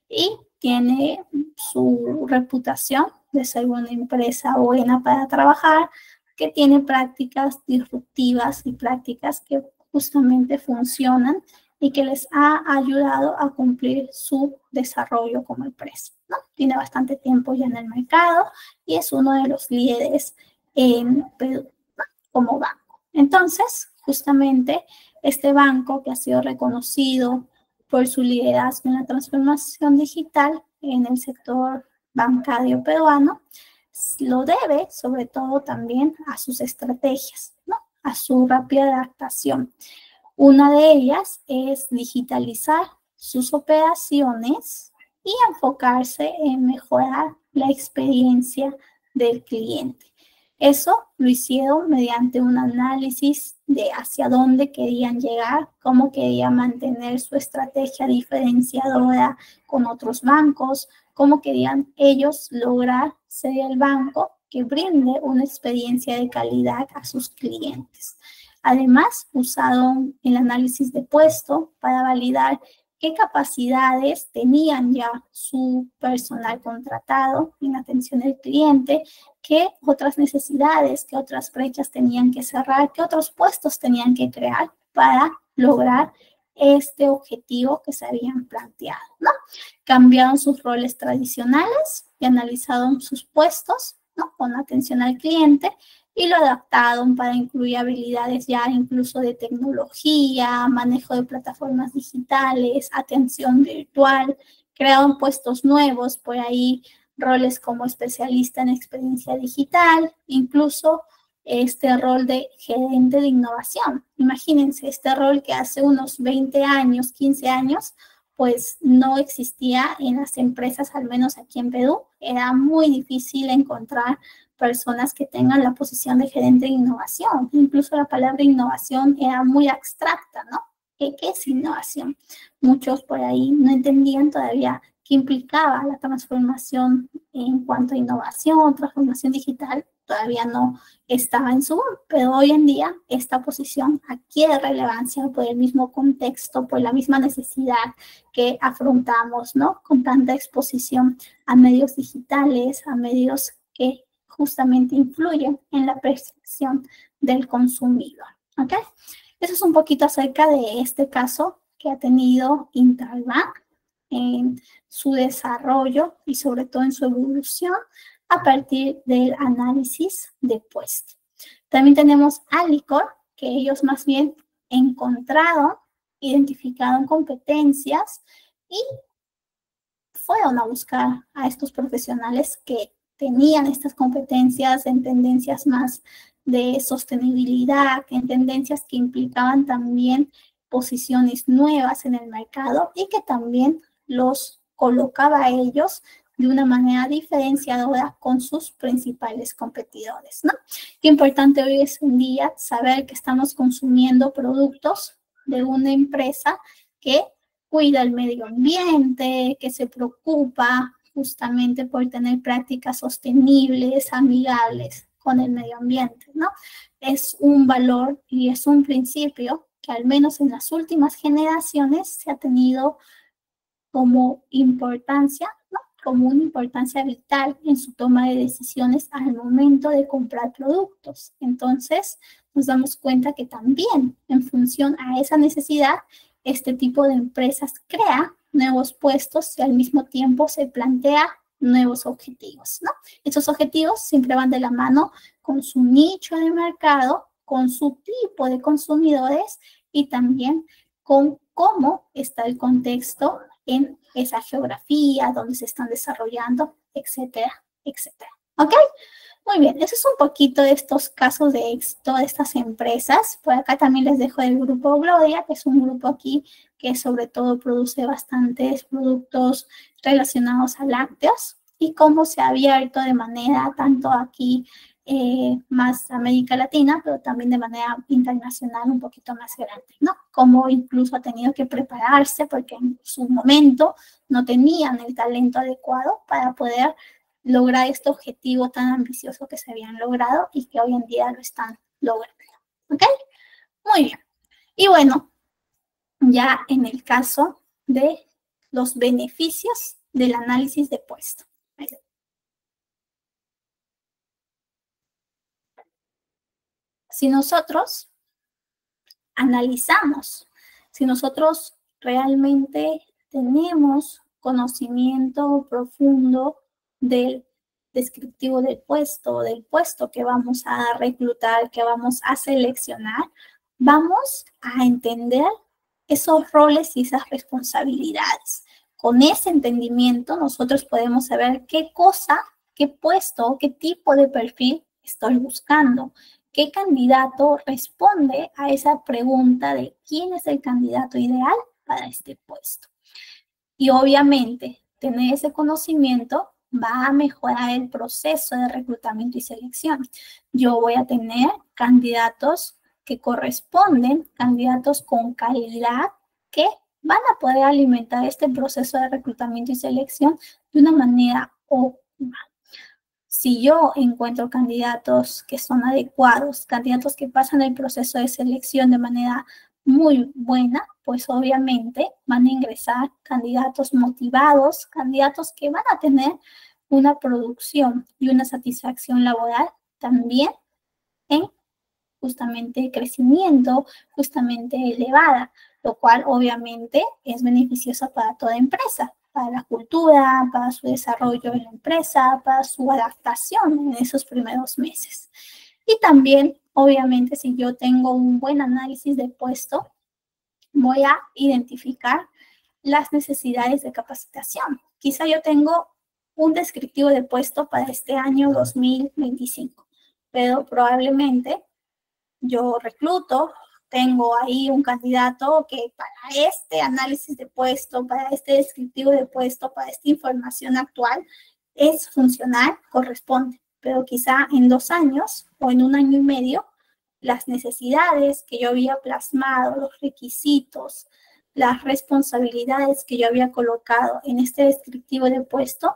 y tiene su reputación de ser una empresa buena para trabajar, que tiene prácticas disruptivas y prácticas que justamente funcionan y que les ha ayudado a cumplir su desarrollo como empresa, ¿no? Tiene bastante tiempo ya en el mercado y es uno de los líderes en Perú, ¿no? Como banco. Entonces, justamente este banco que ha sido reconocido por su liderazgo en la transformación digital en el sector bancario peruano, lo debe sobre todo también a sus estrategias, ¿no? A su rápida adaptación. Una de ellas es digitalizar sus operaciones y enfocarse en mejorar la experiencia del cliente. Eso lo hicieron mediante un análisis de hacia dónde querían llegar, cómo querían mantener su estrategia diferenciadora con otros bancos, cómo querían ellos lograr ser el banco que brinde una experiencia de calidad a sus clientes. Además, usaron el análisis de puesto para validar qué capacidades tenían ya su personal contratado en atención al cliente, qué otras necesidades, qué otras brechas tenían que cerrar, qué otros puestos tenían que crear para lograr este objetivo que se habían planteado, ¿no? Cambiaron sus roles tradicionales y analizaron sus puestos, ¿no? Con atención al cliente y lo adaptaron para incluir habilidades ya incluso de tecnología, manejo de plataformas digitales, atención virtual, crearon puestos nuevos, por ahí roles como especialista en experiencia digital, incluso este rol de gerente de innovación. Imagínense, este rol que hace unos 20 años, 15 años, pues no existía en las empresas, al menos aquí en Perú. Era muy difícil encontrar personas que tengan la posición de gerente de innovación. Incluso la palabra innovación era muy abstracta, ¿no? ¿Qué es innovación? Muchos por ahí no entendían todavía qué implicaba la transformación en cuanto a innovación, transformación digital, todavía no estaba en su boom, pero hoy en día esta posición adquiere relevancia por el mismo contexto, por la misma necesidad que afrontamos, ¿no? Con tanta exposición a medios digitales, a medios que justamente influyen en la percepción del consumidor, ¿ok? Eso es un poquito acerca de este caso que ha tenido Interbank en su desarrollo y sobre todo en su evolución a partir del análisis de puesto. También tenemos Alicor, que ellos más bien encontraron, identificaron competencias y fueron a buscar a estos profesionales que tenían estas competencias en tendencias más de sostenibilidad, en tendencias que implicaban también posiciones nuevas en el mercado y que también los colocaba a ellos de una manera diferenciadora con sus principales competidores, ¿no? Qué importante hoy es en día saber que estamos consumiendo productos de una empresa que cuida el medio ambiente, que se preocupa justamente por tener prácticas sostenibles, amigables con el medio ambiente, ¿no? Es un valor y es un principio que al menos en las últimas generaciones se ha tenido como importancia, ¿no? Como una importancia vital en su toma de decisiones al momento de comprar productos. Entonces, nos damos cuenta que también en función a esa necesidad, este tipo de empresas crea nuevos puestos y al mismo tiempo se plantea nuevos objetivos, ¿no? Esos objetivos siempre van de la mano con su nicho de mercado, con su tipo de consumidores y también con cómo está el contexto en esa geografía, donde se están desarrollando, etcétera, etcétera. ¿Ok? Muy bien, eso es un poquito de estos casos de éxito de estas empresas. Por acá también les dejo el grupo Gloria, que es un grupo aquí que sobre todo produce bastantes productos relacionados a lácteos y cómo se ha abierto de manera tanto aquí más América Latina, pero también de manera internacional un poquito más grande, ¿no? Como incluso ha tenido que prepararse porque en su momento no tenían el talento adecuado para poder lograr este objetivo tan ambicioso que se habían logrado y que hoy en día lo están logrando. ¿Ok? Muy bien. Y bueno, ya en el caso de los beneficios del análisis de puesto. Si nosotros analizamos, si nosotros realmente tenemos conocimiento profundo del descriptivo del puesto que vamos a reclutar, que vamos a seleccionar, vamos a entender esos roles y esas responsabilidades. Con ese entendimiento nosotros podemos saber qué cosa, qué puesto, qué tipo de perfil estoy buscando. ¿Qué candidato responde a esa pregunta de quién es el candidato ideal para este puesto? Y obviamente, tener ese conocimiento va a mejorar el proceso de reclutamiento y selección. Yo voy a tener candidatos que corresponden, candidatos con calidad que van a poder alimentar este proceso de reclutamiento y selección de una manera óptima. Si yo encuentro candidatos que son adecuados, candidatos que pasan el proceso de selección de manera muy buena, pues obviamente van a ingresar candidatos motivados, candidatos que van a tener una producción y una satisfacción laboral también en justamente crecimiento, justamente elevada, lo cual obviamente es beneficioso para toda empresa, para la cultura, para su desarrollo en la empresa, para su adaptación en esos primeros meses. Y también, obviamente, si yo tengo un buen análisis de puesto, voy a identificar las necesidades de capacitación. Quizá yo tengo un descriptivo de puesto para este año 2025, pero probablemente yo recluto, tengo ahí un candidato que para este análisis de puesto, para este descriptivo de puesto, para esta información actual, es funcional, corresponde. Pero quizá en 2 años o en 1 año y medio, las necesidades que yo había plasmado, los requisitos, las responsabilidades que yo había colocado en este descriptivo de puesto,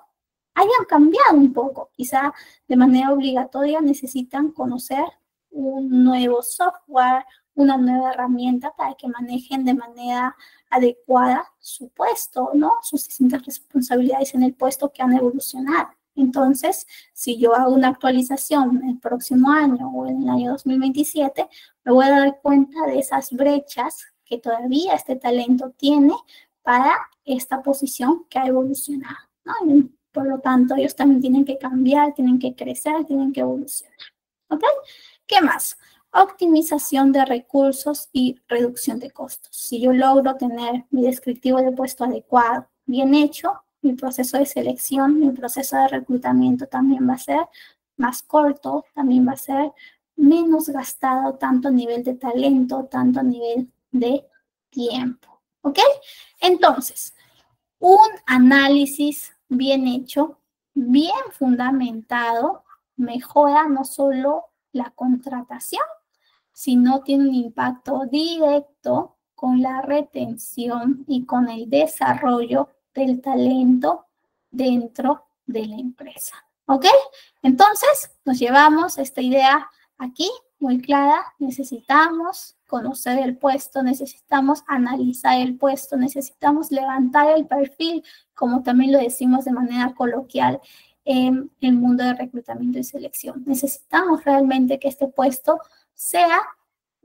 hayan cambiado un poco. Quizá de manera obligatoria necesitan conocer un nuevo software, una nueva herramienta para que manejen de manera adecuada su puesto, ¿no? Sus distintas responsabilidades en el puesto que han evolucionado. Entonces, si yo hago una actualización el próximo año o en el año 2027, me voy a dar cuenta de esas brechas que todavía este talento tiene para esta posición que ha evolucionado, ¿no? Y por lo tanto, ellos también tienen que cambiar, tienen que crecer, tienen que evolucionar. ¿Ok? ¿Qué más? Optimización de recursos y reducción de costos. Si yo logro tener mi descriptivo de puesto adecuado, bien hecho, mi proceso de selección, mi proceso de reclutamiento también va a ser más corto, también va a ser menos gastado tanto a nivel de talento, tanto a nivel de tiempo. ¿Ok? Entonces, un análisis bien hecho, bien fundamentado, mejora no solo la contratación, sino tiene un impacto directo con la retención y con el desarrollo del talento dentro de la empresa. ¿Ok? Entonces, nos llevamos esta idea aquí muy clara. Necesitamos conocer el puesto, necesitamos analizar el puesto, necesitamos levantar el perfil, como también lo decimos de manera coloquial en el mundo de reclutamiento y selección. Necesitamos realmente que este puesto sea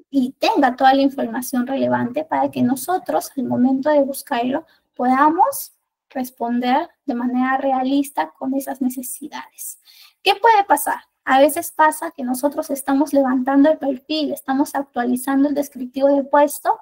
y tenga toda la información relevante para que nosotros, al momento de buscarlo, podamos responder de manera realista con esas necesidades. ¿Qué puede pasar? A veces pasa que nosotros estamos levantando el perfil, estamos actualizando el descriptivo del puesto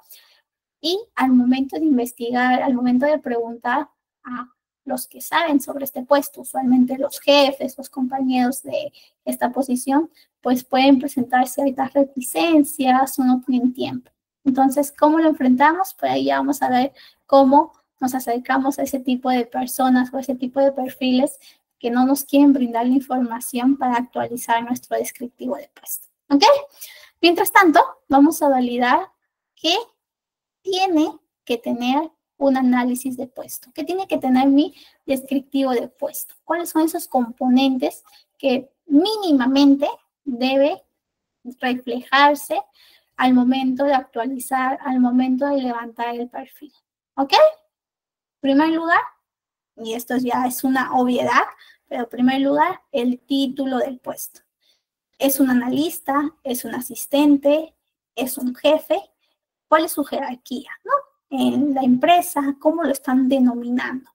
y al momento de investigar, al momento de preguntar a los que saben sobre este puesto, usualmente los jefes, los compañeros de esta posición, pues pueden presentar ciertas reticencias o no tienen tiempo. Entonces, ¿cómo lo enfrentamos? Pues ahí ya vamos a ver cómo nos acercamos a ese tipo de personas o a ese tipo de perfiles que no nos quieren brindar la información para actualizar nuestro descriptivo de puesto. ¿Ok? Mientras tanto, vamos a validar que tiene que tener un análisis de puesto, que tiene que tener mi descriptivo de puesto. ¿Cuáles son esos componentes que mínimamente debe reflejarse al momento de actualizar, al momento de levantar el perfil? ¿Ok? En primer lugar, y esto ya es una obviedad, pero en primer lugar, el título del puesto. ¿Es un analista? ¿Es un asistente? ¿Es un jefe? ¿Cuál es su jerarquía, no? En la empresa, ¿cómo lo están denominando?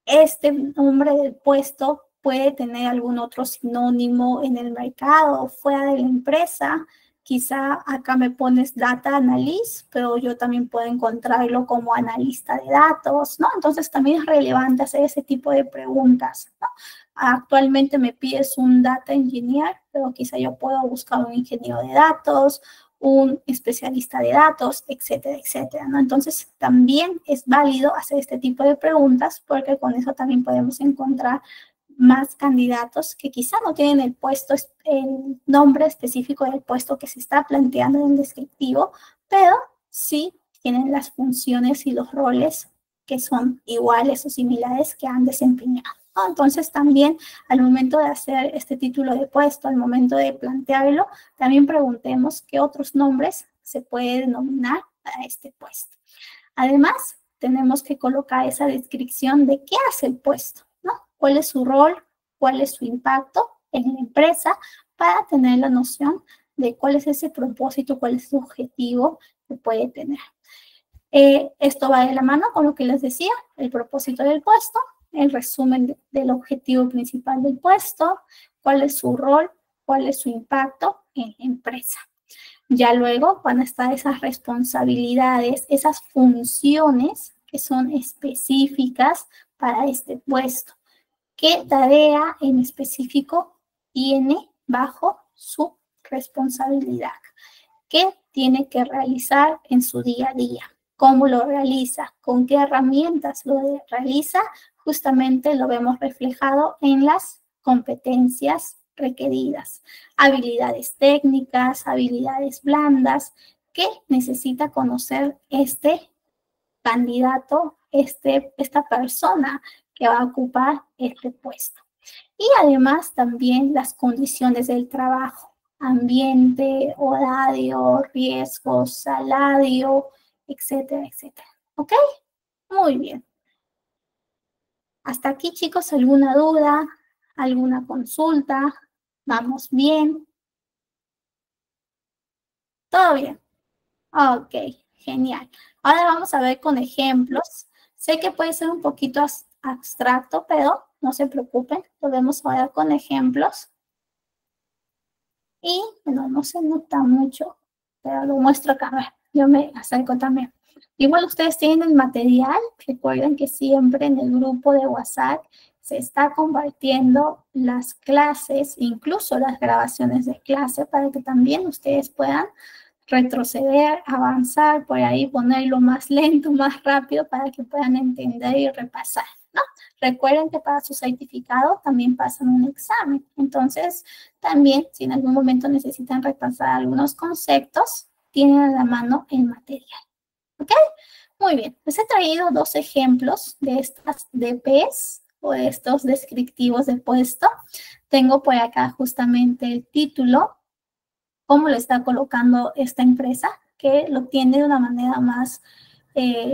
Este nombre del puesto puede tener algún otro sinónimo en el mercado o fuera de la empresa. Quizá acá me pones data analyst, pero yo también puedo encontrarlo como analista de datos, ¿no? Entonces también es relevante hacer ese tipo de preguntas, ¿no? Actualmente me pides un data engineer, pero quizá yo puedo buscar un ingeniero de datos, un especialista de datos, etcétera, etcétera, ¿no? Entonces, también es válido hacer este tipo de preguntas porque con eso también podemos encontrar más candidatos que quizá no tienen el puesto, el nombre específico del puesto que se está planteando en el descriptivo, pero sí tienen las funciones y los roles que son iguales o similares que han desempeñado, ¿no? Entonces, también al momento de hacer este título de puesto, al momento de plantearlo, también preguntemos qué otros nombres se puede denominar para este puesto. Además, tenemos que colocar esa descripción de qué hace el puesto, ¿no? ¿Cuál es su rol? ¿Cuál es su impacto en la empresa? Para tener la noción de cuál es ese propósito, cuál es su objetivo que puede tener. Esto va de la mano con lo que les decía, el propósito del puesto, el resumen del objetivo principal del puesto, cuál es su rol, cuál es su impacto en la empresa. Ya luego van a estar esas responsabilidades, esas funciones que son específicas para este puesto. ¿Qué tarea en específico tiene bajo su responsabilidad? ¿Qué tiene que realizar en su día a día? ¿Cómo lo realiza? ¿Con qué herramientas lo realiza? Justamente lo vemos reflejado en las competencias requeridas. Habilidades técnicas, habilidades blandas que necesita conocer este candidato, esta persona que va a ocupar este puesto. Y además también las condiciones del trabajo, ambiente, horario, riesgos, salario, etcétera, etcétera. ¿Ok? Muy bien. Hasta aquí, chicos, ¿alguna duda? ¿Alguna consulta? ¿Vamos bien? ¿Todo bien? Ok, genial. Ahora vamos a ver con ejemplos. Sé que puede ser un poquito abstracto, pero no se preocupen, lo vemos ahora con ejemplos. Y, bueno, no se nota mucho, pero lo muestro acá. A ver, yo me acerco también. Igual ustedes tienen el material, recuerden que siempre en el grupo de WhatsApp se está compartiendo las clases, incluso las grabaciones de clase, para que también ustedes puedan retroceder, avanzar, por ahí ponerlo más lento, más rápido, para que puedan entender y repasar, ¿no? Recuerden que para su certificado también pasan un examen. Entonces, también, si en algún momento necesitan repasar algunos conceptos, tienen a la mano el material. ¿Ok? Muy bien. Les he traído dos ejemplos de estas DPs o de estos descriptivos de puesto. Tengo por acá justamente el título, cómo lo está colocando esta empresa, que lo tiene de una manera más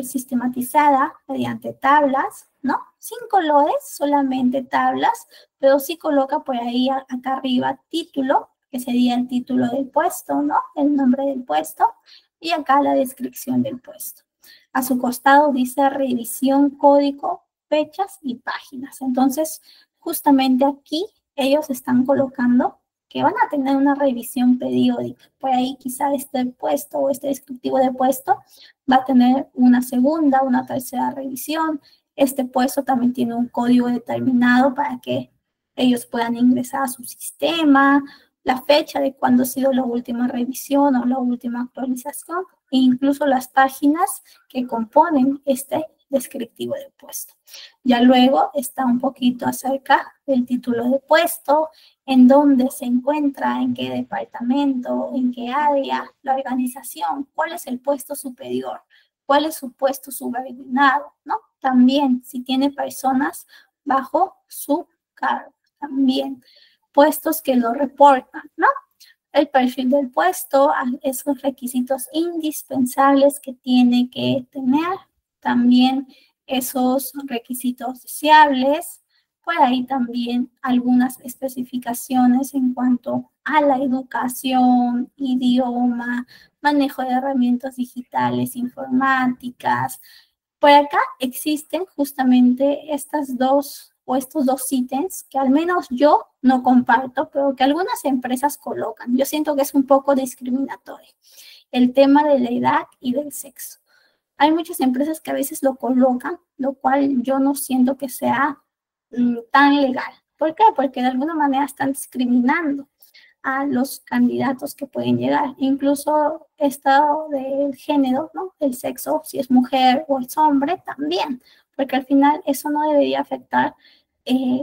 sistematizada mediante tablas, ¿no? Sin colores, solamente tablas, pero sí coloca por ahí acá arriba título, que sería el título del puesto, ¿no? El nombre del puesto, y acá la descripción del puesto. A su costado dice revisión, código, fechas y páginas. Entonces, justamente aquí ellos están colocando que van a tener una revisión periódica. Por ahí quizá este puesto o este descriptivo de puesto va a tener una segunda, una tercera revisión. Este puesto también tiene un código determinado para que ellos puedan ingresar a su sistema, la fecha de cuándo ha sido la última revisión o la última actualización, e incluso las páginas que componen este descriptivo de puesto. Ya luego está un poquito acerca del título de puesto, en dónde se encuentra, en qué departamento, en qué área, la organización, cuál es el puesto superior, cuál es su puesto subordinado, ¿no? También si tiene personas bajo su cargo, también puestos que lo reportan, ¿no? El perfil del puesto, esos requisitos indispensables que tiene que tener, también esos requisitos deseables, por ahí también algunas especificaciones en cuanto a la educación, idioma, manejo de herramientas digitales, informáticas. Por acá existen justamente estas dos o estos dos ítems que al menos yo no comparto, pero que algunas empresas colocan. Yo siento que es un poco discriminatorio. El tema de la edad y del sexo. Hay muchas empresas que a veces lo colocan, lo cual yo no siento que sea tan legal. ¿Por qué? Porque de alguna manera están discriminando a los candidatos que pueden llegar. Incluso estado del género, ¿no? El sexo, si es mujer o es hombre, también, porque al final eso no debería afectar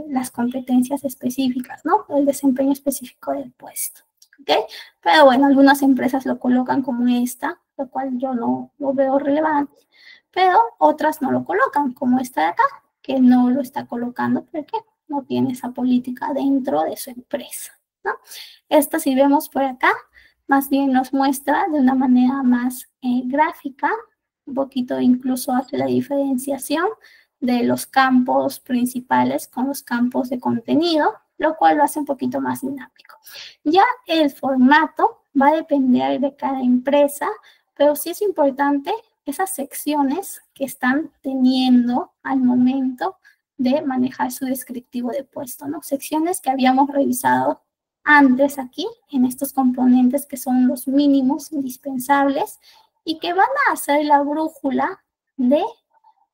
las competencias específicas, ¿no? El desempeño específico del puesto. ¿Ok? Pero bueno, algunas empresas lo colocan como esta, lo cual yo no lo veo relevante, pero otras no lo colocan, como esta de acá, que no lo está colocando porque no tiene esa política dentro de su empresa, ¿no? Esta, si vemos por acá, más bien nos muestra de una manera más gráfica, un poquito incluso hace la diferenciación de los campos principales con los campos de contenido, lo cual lo hace un poquito más dinámico. Ya el formato va a depender de cada empresa, pero sí es importante esas secciones que están teniendo al momento de manejar su descriptivo de puesto, ¿no? Secciones que habíamos revisado antes aquí, en estos componentes que son los mínimos indispensables y que van a hacer la brújula de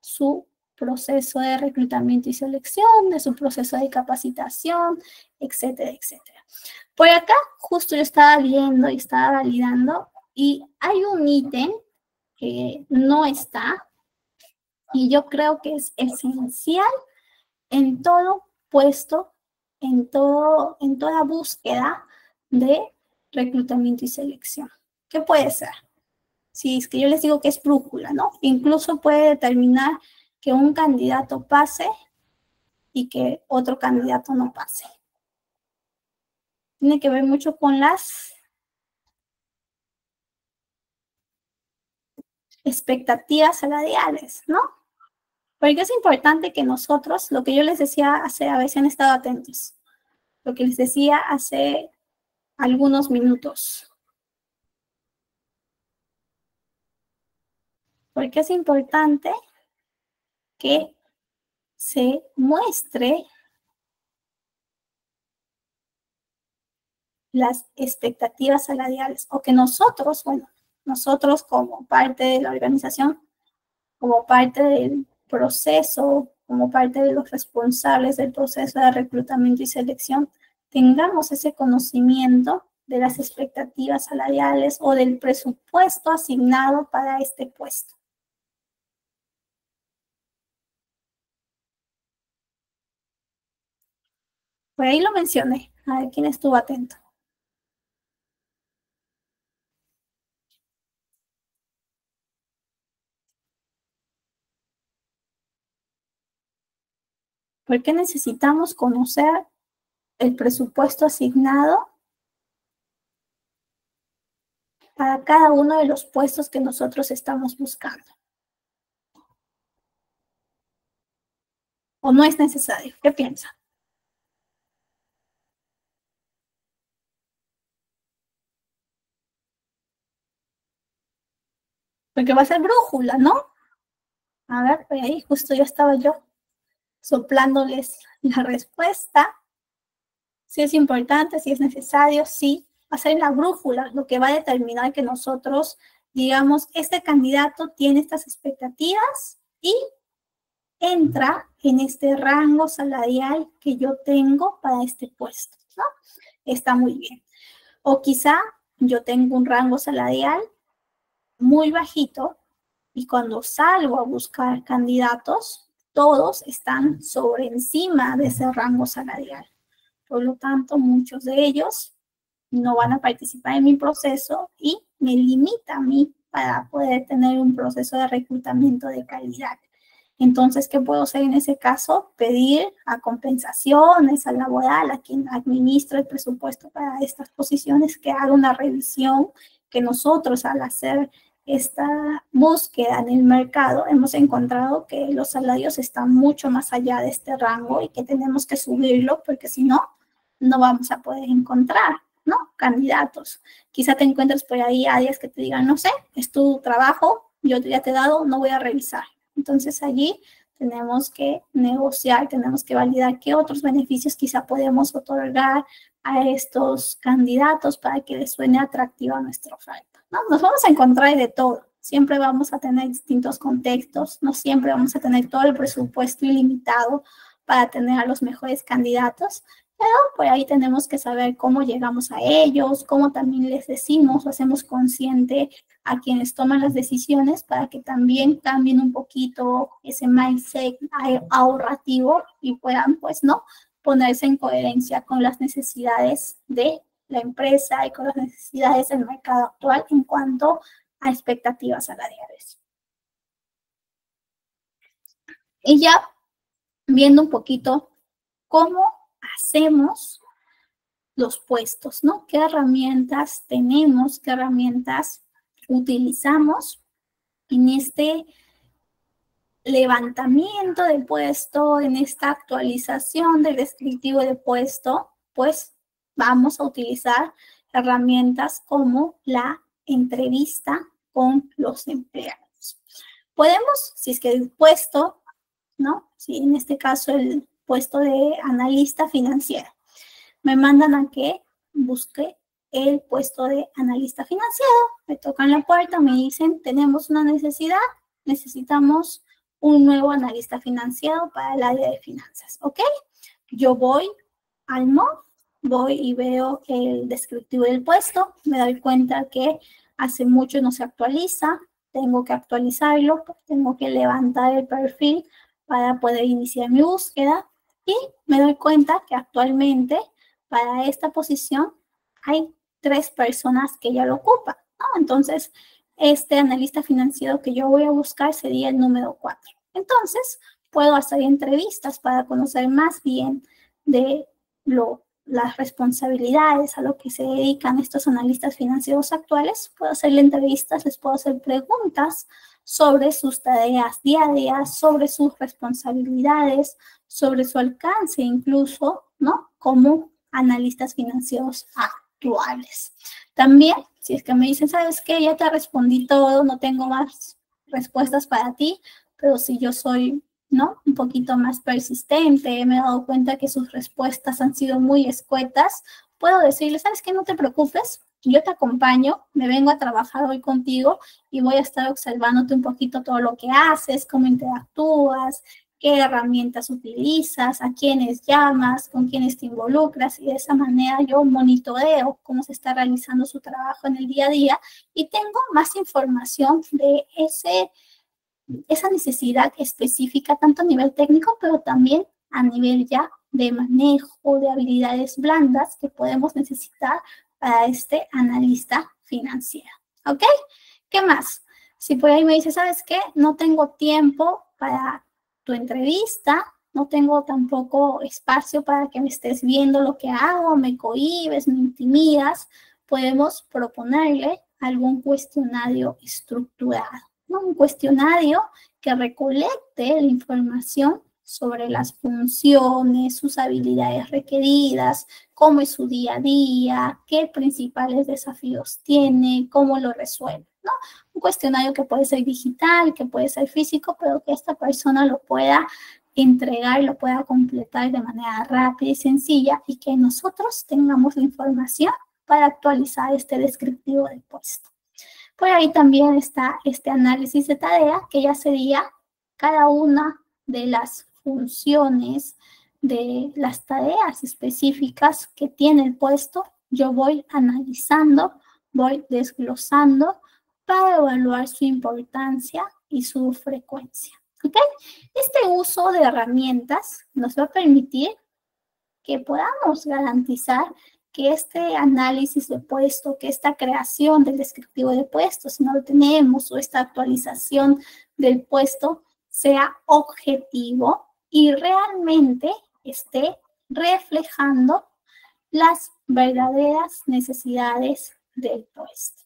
su proceso de reclutamiento y selección, de su proceso de capacitación, etcétera, etcétera. Por acá, justo yo estaba viendo y estaba validando y hay un ítem que no está y yo creo que es esencial en todo puesto, en toda búsqueda de reclutamiento y selección. ¿Qué puede ser? Si es que yo les digo que es brújula, ¿no? Incluso puede determinar que un candidato pase y que otro candidato no pase. Tiene que ver mucho con las expectativas salariales, ¿no? Porque es importante que nosotros, lo que yo les decía hace, a ver si han estado atentos, lo que les decía hace algunos minutos. Porque es importante que se muestre las expectativas salariales o que nosotros, bueno, nosotros como parte de la organización, como parte del proceso, como parte de los responsables del proceso de reclutamiento y selección, tengamos ese conocimiento de las expectativas salariales o del presupuesto asignado para este puesto. Por ahí lo mencioné, a ver quién estuvo atento. ¿Por qué necesitamos conocer el presupuesto asignado para cada uno de los puestos que nosotros estamos buscando? ¿O no es necesario? ¿Qué piensan? Porque va a ser brújula, ¿no? A ver, por ahí justo ya estaba yo soplándoles la respuesta. Si es importante, si es necesario, sí. Va a ser la brújula lo que va a determinar que nosotros digamos, este candidato tiene estas expectativas y entra en este rango salarial que yo tengo para este puesto, ¿no? Está muy bien. O quizá yo tengo un rango salarial muy bajito y cuando salgo a buscar candidatos, todos están sobre encima de ese rango salarial. Por lo tanto, muchos de ellos no van a participar en mi proceso y me limita a mí para poder tener un proceso de reclutamiento de calidad. Entonces, ¿qué puedo hacer en ese caso? Pedir a compensaciones, al laboral, a quien administra el presupuesto para estas posiciones, que haga una revisión, que nosotros al hacer esta búsqueda en el mercado hemos encontrado que los salarios están mucho más allá de este rango y que tenemos que subirlo porque si no, no vamos a poder encontrar, ¿no? Candidatos. Quizá te encuentres por ahí áreas que te digan, no sé, es tu trabajo, yo ya te he dado, no voy a revisar. Entonces allí tenemos que negociar, tenemos que validar qué otros beneficios quizá podemos otorgar a estos candidatos para que les suene atractiva nuestra oferta, ¿no? Nos vamos a encontrar de todo. Siempre vamos a tener distintos contextos, no siempre vamos a tener todo el presupuesto ilimitado para tener a los mejores candidatos, pero por ahí tenemos que saber cómo llegamos a ellos, cómo también les decimos o hacemos consciente a quienes toman las decisiones para que también cambien un poquito ese mindset ahorrativo y puedan, pues, ¿no?, ponerse en coherencia con las necesidades de la empresa y con las necesidades del mercado actual en cuanto a expectativas salariales. Y ya viendo un poquito cómo hacemos los puestos, ¿no? ¿Qué herramientas tenemos? ¿Qué herramientas utilizamos en este levantamiento del puesto, en esta actualización del descriptivo de puesto? Pues vamos a utilizar herramientas como la entrevista con los empleados. Podemos, si es que el puesto, ¿no? Si en este caso el puesto de analista financiero, me mandan a que busque el puesto de analista financiero, me tocan la puerta, me dicen, tenemos una necesidad, necesitamos un nuevo analista financiero para el área de finanzas, ¿ok? Yo voy al MOV, voy y veo el descriptivo del puesto, me doy cuenta que hace mucho no se actualiza, tengo que actualizarlo, tengo que levantar el perfil para poder iniciar mi búsqueda y me doy cuenta que actualmente para esta posición hay 3 personas que ya lo ocupan, ¿no? Entonces, este analista financiero que yo voy a buscar sería el número 4. Entonces, puedo hacer entrevistas para conocer más bien de las responsabilidades a lo que se dedican estos analistas financieros actuales. Puedo hacerle entrevistas, les puedo hacer preguntas sobre sus tareas diarias, sobre sus responsabilidades, sobre su alcance incluso, ¿no?, como analistas financieros actuales. También, si es que me dicen, ¿sabes qué? Ya te respondí todo, no tengo más respuestas para ti, pero si yo soy, ¿no?, un poquito más persistente, me he dado cuenta que sus respuestas han sido muy escuetas, puedo decirle, ¿sabes qué? No te preocupes, yo te acompaño, me vengo a trabajar hoy contigo y voy a estar observándote un poquito todo lo que haces, cómo interactúas, qué herramientas utilizas, a quiénes llamas, con quiénes te involucras, y de esa manera yo monitoreo cómo se está realizando su trabajo en el día a día y tengo más información de esa necesidad específica, tanto a nivel técnico, pero también a nivel ya de manejo de habilidades blandas que podemos necesitar para este analista financiero. ¿Ok? ¿Qué más? Si por ahí me dices, ¿sabes qué? No tengo tiempo para tu entrevista, no tengo tampoco espacio para que me estés viendo lo que hago, me cohibes, me intimidas, podemos proponerle algún cuestionario estructurado, ¿no? Un cuestionario que recolecte la información sobre las funciones, sus habilidades requeridas, cómo es su día a día, qué principales desafíos tiene, cómo lo resuelve, ¿no? Un cuestionario que puede ser digital, que puede ser físico, pero que esta persona lo pueda entregar, lo pueda completar de manera rápida y sencilla y que nosotros tengamos la información para actualizar este descriptivo del puesto. Por ahí también está este análisis de tarea, que ya sería cada una de las funciones, de las tareas específicas que tiene el puesto. Yo voy analizando, voy desglosando para evaluar su importancia y su frecuencia. ¿Okay? Este uso de herramientas nos va a permitir que podamos garantizar que este análisis de puesto, que esta creación del descriptivo de puesto, si no lo tenemos, o esta actualización del puesto, sea objetivo y realmente esté reflejando las verdaderas necesidades del puesto.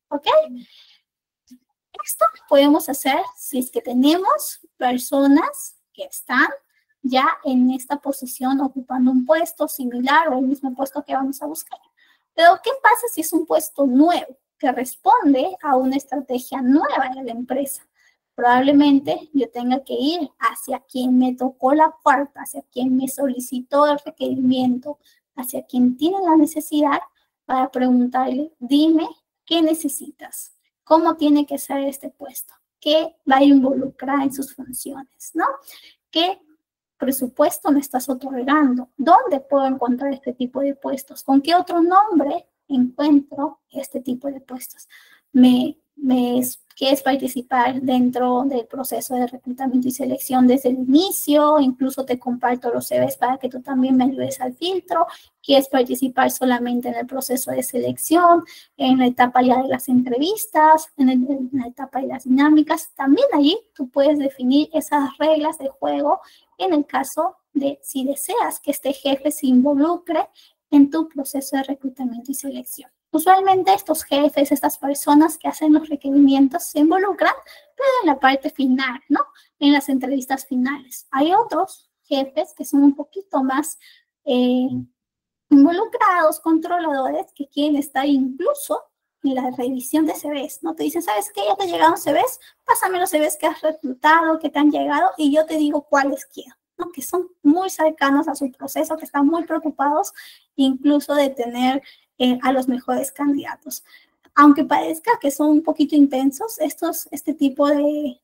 ¿Ok? Esto podemos hacer si es que tenemos personas que están ya en esta posición ocupando un puesto similar o el mismo puesto que vamos a buscar. Pero, ¿qué pasa si es un puesto nuevo que responde a una estrategia nueva de la empresa? Probablemente yo tenga que ir hacia quien me tocó la puerta, hacia quien me solicitó el requerimiento, hacia quien tiene la necesidad para preguntarle, dime, ¿qué necesitas? ¿Cómo tiene que ser este puesto? ¿Qué va a involucrar en sus funciones? ¿No? ¿Qué presupuesto me estás otorgando? ¿Dónde puedo encontrar este tipo de puestos? ¿Con qué otro nombre encuentro este tipo de puestos? ¿Quieres participar dentro del proceso de reclutamiento y selección desde el inicio? Incluso te comparto los CVs para que tú también me ayudes al filtro. ¿Quieres participar solamente en el proceso de selección, en la etapa ya de las entrevistas, en la etapa de las dinámicas? También allí tú puedes definir esas reglas de juego en el caso de si deseas que este jefe se involucre en tu proceso de reclutamiento y selección. Usualmente estos jefes, estas personas que hacen los requerimientos se involucran, pero en la parte final, ¿no? En las entrevistas finales. Hay otros jefes que son un poquito más involucrados, controladores, que quieren estar incluso en la revisión de CVs, ¿no? Te dicen, ¿sabes qué? Ya te llegaron CVs, pásame los CVs que has reclutado, que te han llegado, y yo te digo cuáles quiero, ¿no? Que son muy cercanos a su proceso, que están muy preocupados incluso de tener a los mejores candidatos. Aunque parezca que son un poquito intensos, este tipo de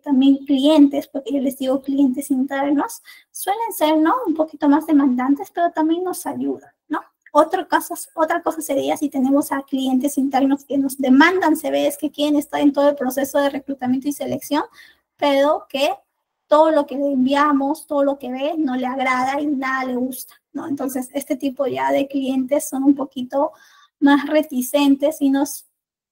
también clientes, porque yo les digo clientes internos, suelen ser, ¿no? Un poquito más demandantes, pero también nos ayudan, ¿no? Otra cosa sería si tenemos a clientes internos que nos demandan CVs, que quieren estar en todo el proceso de reclutamiento y selección, pero que todo lo que le enviamos, todo lo que ve, no le agrada y nada le gusta, ¿no? Entonces, este tipo ya de clientes son un poquito más reticentes y nos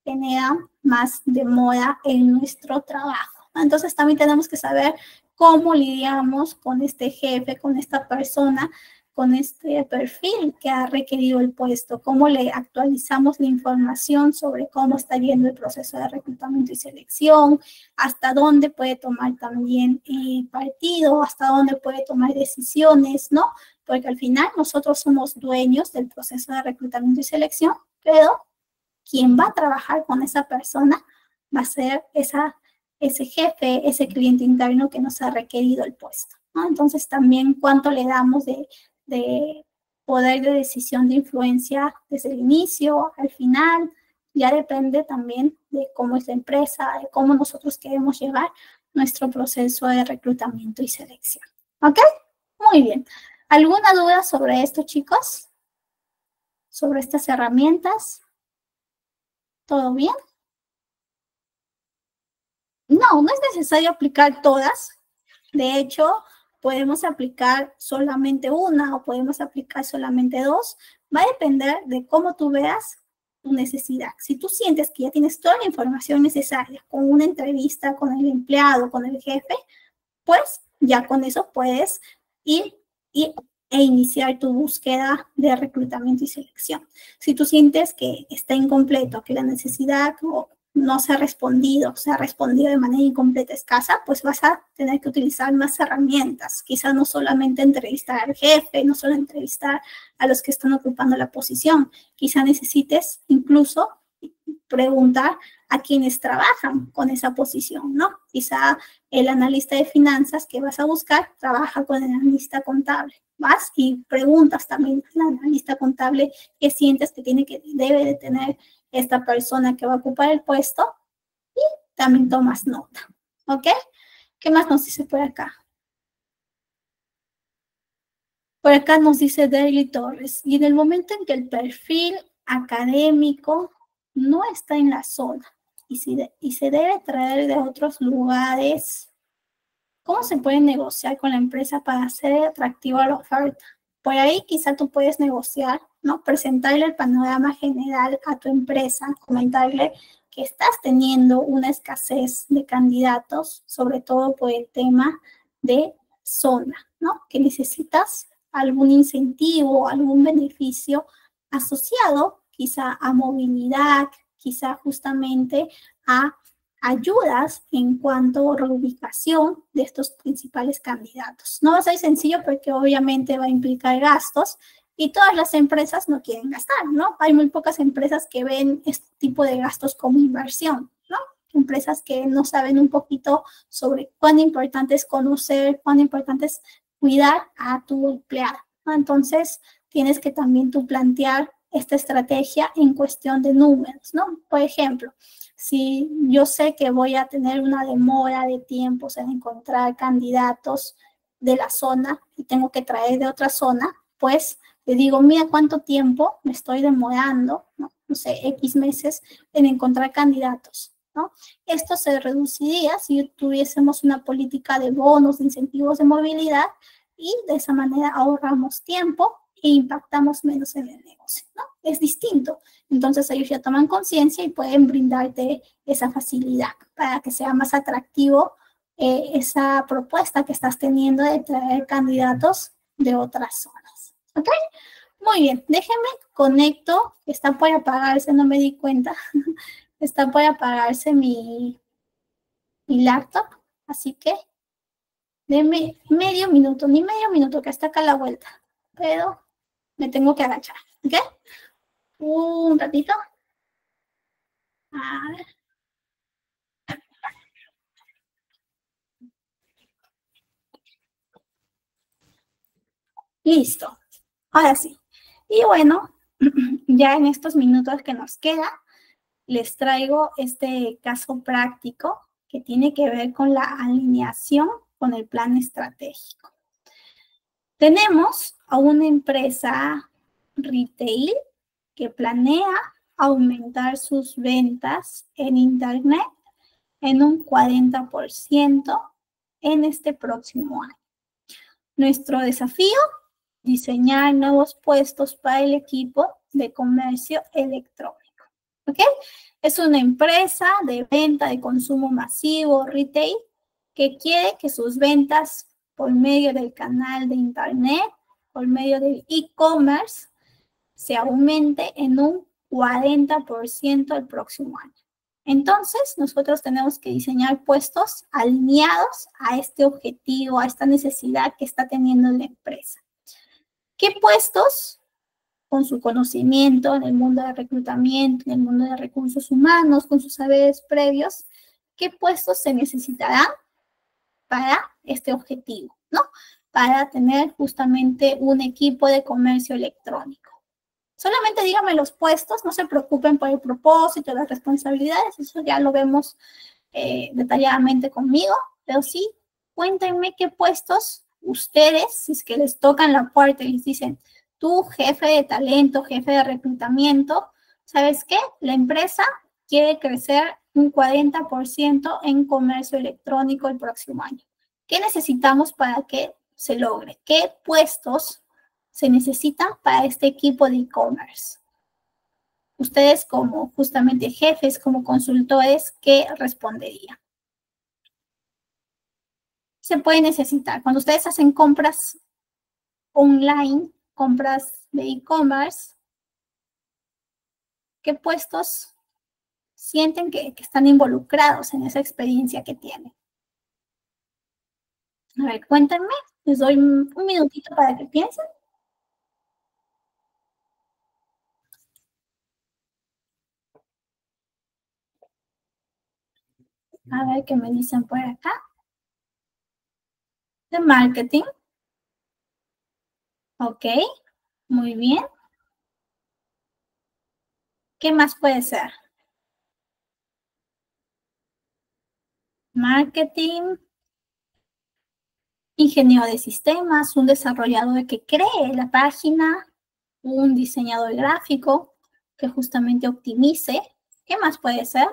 generan más demora en nuestro trabajo. Entonces, también tenemos que saber cómo lidiamos con este jefe, con esta persona, con este perfil que ha requerido el puesto, cómo le actualizamos la información sobre cómo está yendo el proceso de reclutamiento y selección, hasta dónde puede tomar también partido, hasta dónde puede tomar decisiones, ¿no? Porque al final nosotros somos dueños del proceso de reclutamiento y selección, pero quien va a trabajar con esa persona va a ser ese jefe, ese cliente interno que nos ha requerido el puesto, ¿no? Entonces también cuánto le damos de poder de decisión de influencia desde el inicio al final. Ya depende también de cómo es la empresa, de cómo nosotros queremos llevar nuestro proceso de reclutamiento y selección. ¿Ok? Muy bien. ¿Alguna duda sobre esto, chicos? ¿Sobre estas herramientas? ¿Todo bien? No, no es necesario aplicar todas. De hecho, podemos aplicar solamente una o podemos aplicar solamente dos. Va a depender de cómo tú veas tu necesidad. Si tú sientes que ya tienes toda la información necesaria con una entrevista con el empleado, con el jefe, pues ya con eso puedes ir e iniciar tu búsqueda de reclutamiento y selección. Si tú sientes que está incompleto, que la necesidad no se ha respondido de manera incompleta, escasa, pues vas a tener que utilizar más herramientas. Quizás no solamente entrevistar al jefe, no solo entrevistar a los que están ocupando la posición. Quizá necesites incluso preguntar a quienes trabajan con esa posición, ¿no? Quizá el analista de finanzas que vas a buscar trabaja con el analista contable. Vas y preguntas también al analista contable qué sientes que debe de tener esta persona que va a ocupar el puesto y también tomas nota, ¿ok? ¿Qué más nos dice por acá? Por acá nos dice Daily Torres, y en el momento en que el perfil académico no está en la zona y se debe traer de otros lugares, ¿cómo se puede negociar con la empresa para hacer atractiva la oferta? Por ahí quizá tú puedes negociar, ¿no? Presentarle el panorama general a tu empresa, comentarle que estás teniendo una escasez de candidatos, sobre todo por el tema de zona, ¿no? Que necesitas algún incentivo, algún beneficio asociado quizá a movilidad, quizá justamente a ayudas en cuanto a reubicación de estos principales candidatos. No va a ser sencillo porque obviamente va a implicar gastos y todas las empresas no quieren gastar, ¿no? Hay muy pocas empresas que ven este tipo de gastos como inversión, ¿no? Empresas que no saben un poquito sobre cuán importante es conocer, cuán importante es cuidar a tu empleado, ¿no? Entonces, tienes que también tú plantear esta estrategia en cuestión de números, ¿no? Por ejemplo, si yo sé que voy a tener una demora de tiempos en encontrar candidatos de la zona y tengo que traer de otra zona, pues le digo, mira cuánto tiempo me estoy demorando, ¿no? No sé, X meses en encontrar candidatos, ¿no? Esto se reduciría si tuviésemos una política de bonos, de incentivos de movilidad y de esa manera ahorramos tiempo e impactamos menos en el negocio, ¿no? Es distinto. Entonces ellos ya toman conciencia y pueden brindarte esa facilidad para que sea más atractivo esa propuesta que estás teniendo de traer candidatos de otras zonas. ¿Ok? Muy bien, déjenme conecto, está por apagarse, no me di cuenta, está por apagarse mi laptop, así que denme medio minuto, ni medio minuto, que está acá a la vuelta, pero me tengo que agachar, ¿ok? Un ratito. A ver. Listo, ahora sí. Y bueno, ya en estos minutos que nos queda, les traigo este caso práctico que tiene que ver con la alineación con el plan estratégico. Tenemos a una empresa retail que planea aumentar sus ventas en Internet en un 40% en este próximo año. Nuestro desafío, diseñar nuevos puestos para el equipo de comercio electrónico. ¿Ok? Es una empresa de venta de consumo masivo, retail, que quiere que sus ventas por medio del canal de Internet, por medio del e-commerce, se aumente en un 40% el próximo año. Entonces, nosotros tenemos que diseñar puestos alineados a este objetivo, a esta necesidad que está teniendo la empresa. ¿Qué puestos, con su conocimiento en el mundo de reclutamiento, en el mundo de recursos humanos, con sus saberes previos, qué puestos se necesitarán para este objetivo, ¿no? para tener justamente un equipo de comercio electrónico. Solamente díganme los puestos, no se preocupen por el propósito, las responsabilidades, eso ya lo vemos detalladamente conmigo, pero sí, cuéntenme qué puestos ustedes, si es que les tocan la puerta y les dicen, tú jefe de talento, jefe de reclutamiento, ¿sabes qué? La empresa quiere crecer un 40% en comercio electrónico el próximo año. ¿Qué necesitamos para que se logre? ¿Qué puestos se necesitan para este equipo de e-commerce? Ustedes como justamente jefes, como consultores, ¿qué responderían? Se puede necesitar. Cuando ustedes hacen compras online, compras de e-commerce, ¿qué puestos sienten que están involucrados en esa experiencia que tienen? A ver, cuéntenme. Les doy un minutito para que piensen. A ver qué me dicen por acá. De marketing. Ok, muy bien. ¿Qué más puede ser? Marketing, ingeniero de sistemas, un desarrollador que cree la página, un diseñador gráfico que justamente optimice. ¿Qué más puede ser?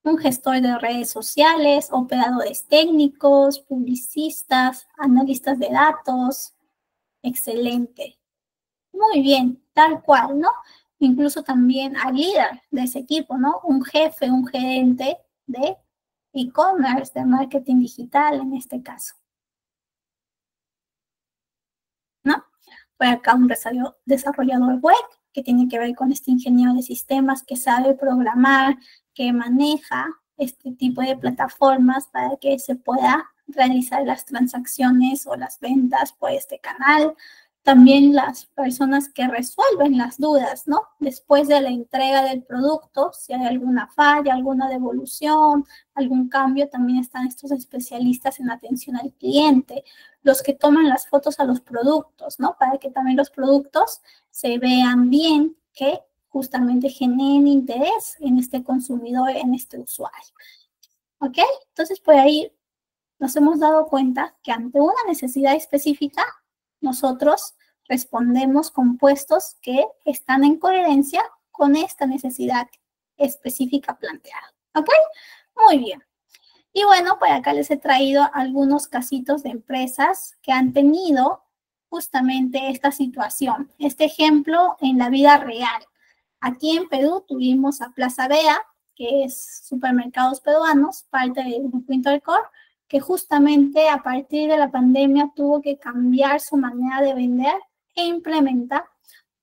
Un gestor de redes sociales, operadores técnicos, publicistas, analistas de datos. Excelente. Muy bien, tal cual, ¿no? Incluso también al líder de ese equipo, ¿no? Un jefe, un gerente de e-commerce, de marketing digital en este caso, ¿no? Por acá un desarrollador web que tiene que ver con este ingeniero de sistemas que sabe programar, que maneja este tipo de plataformas para que se pueda realizar las transacciones o las ventas por este canal. También las personas que resuelven las dudas, ¿no? Después de la entrega del producto, si hay alguna falla, alguna devolución, algún cambio, también están estos especialistas en atención al cliente, los que toman las fotos a los productos, ¿no? Para que también los productos se vean bien, que justamente generen interés en este consumidor, en este usuario. ¿Ok? Entonces, por ahí nos hemos dado cuenta que ante una necesidad específica, nosotros respondemos con puestos que están en coherencia con esta necesidad específica planteada. ¿Ok? Muy bien. Y bueno, por acá les he traído algunos casitos de empresas que han tenido justamente esta situación. Este ejemplo en la vida real. Aquí en Perú tuvimos a Plaza Vea, que es supermercados peruanos, parte del grupo Intercorp, que justamente a partir de la pandemia tuvo que cambiar su manera de vender e implementar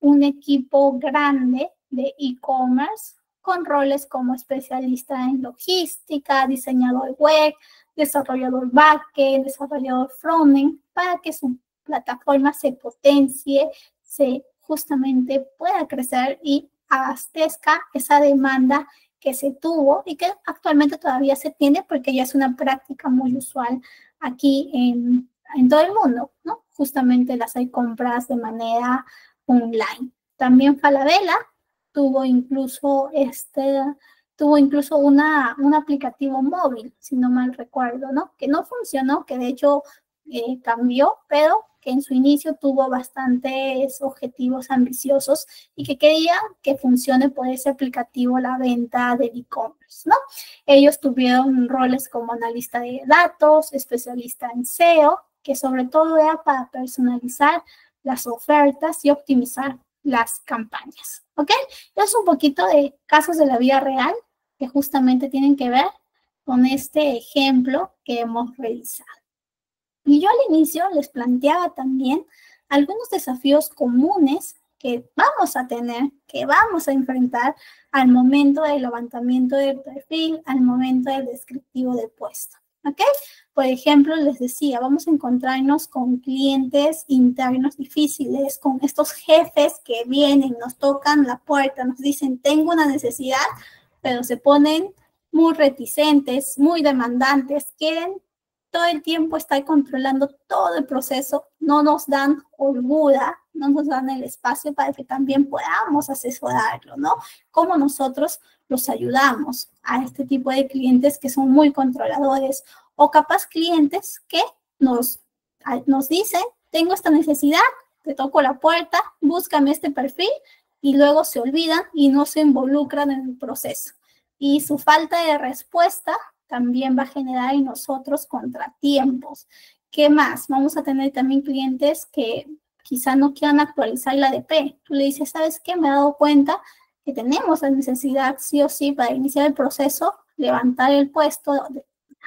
un equipo grande de e-commerce con roles como especialista en logística, diseñador web, desarrollador backend, desarrollador frontend, para que su plataforma se potencie, se justamente pueda crecer y abastezca esa demanda que se tuvo y que actualmente todavía se tiene porque ya es una práctica muy usual aquí en todo el mundo, ¿no? Justamente las hay compras de manera online. También Falabella tuvo incluso un aplicativo móvil, si no mal recuerdo, ¿no? Que no funcionó, que de hecho cambió, pero que en su inicio tuvo bastantes objetivos ambiciosos y que querían que funcione por ese aplicativo la venta del e-commerce, ¿no? Ellos tuvieron roles como analista de datos, especialista en SEO, que sobre todo era para personalizar las ofertas y optimizar las campañas, ¿ok? Es un poquito de casos de la vida real que justamente tienen que ver con este ejemplo que hemos realizado. Y yo al inicio les planteaba también algunos desafíos comunes que vamos a tener, que vamos a enfrentar al momento del levantamiento del perfil, al momento del descriptivo de puesto. ¿Ok? Por ejemplo, les decía, vamos a encontrarnos con clientes internos difíciles, con estos jefes que vienen, nos tocan la puerta, nos dicen, tengo una necesidad, pero se ponen muy reticentes, muy demandantes, quieren todo el tiempo estar controlando todo el proceso, no nos dan holgura, no nos dan el espacio para que también podamos asesorarlo, ¿no? Cómo nosotros los ayudamos a este tipo de clientes que son muy controladores o capaz clientes que nos dicen, tengo esta necesidad, te toco la puerta, búscame este perfil y luego se olvidan y no se involucran en el proceso. Y su falta de respuesta también va a generar en nosotros contratiempos. ¿Qué más? Vamos a tener también clientes que quizá no quieran actualizar la ADP. Tú le dices, ¿sabes qué? Me he dado cuenta que tenemos la necesidad sí o sí para iniciar el proceso, levantar el puesto,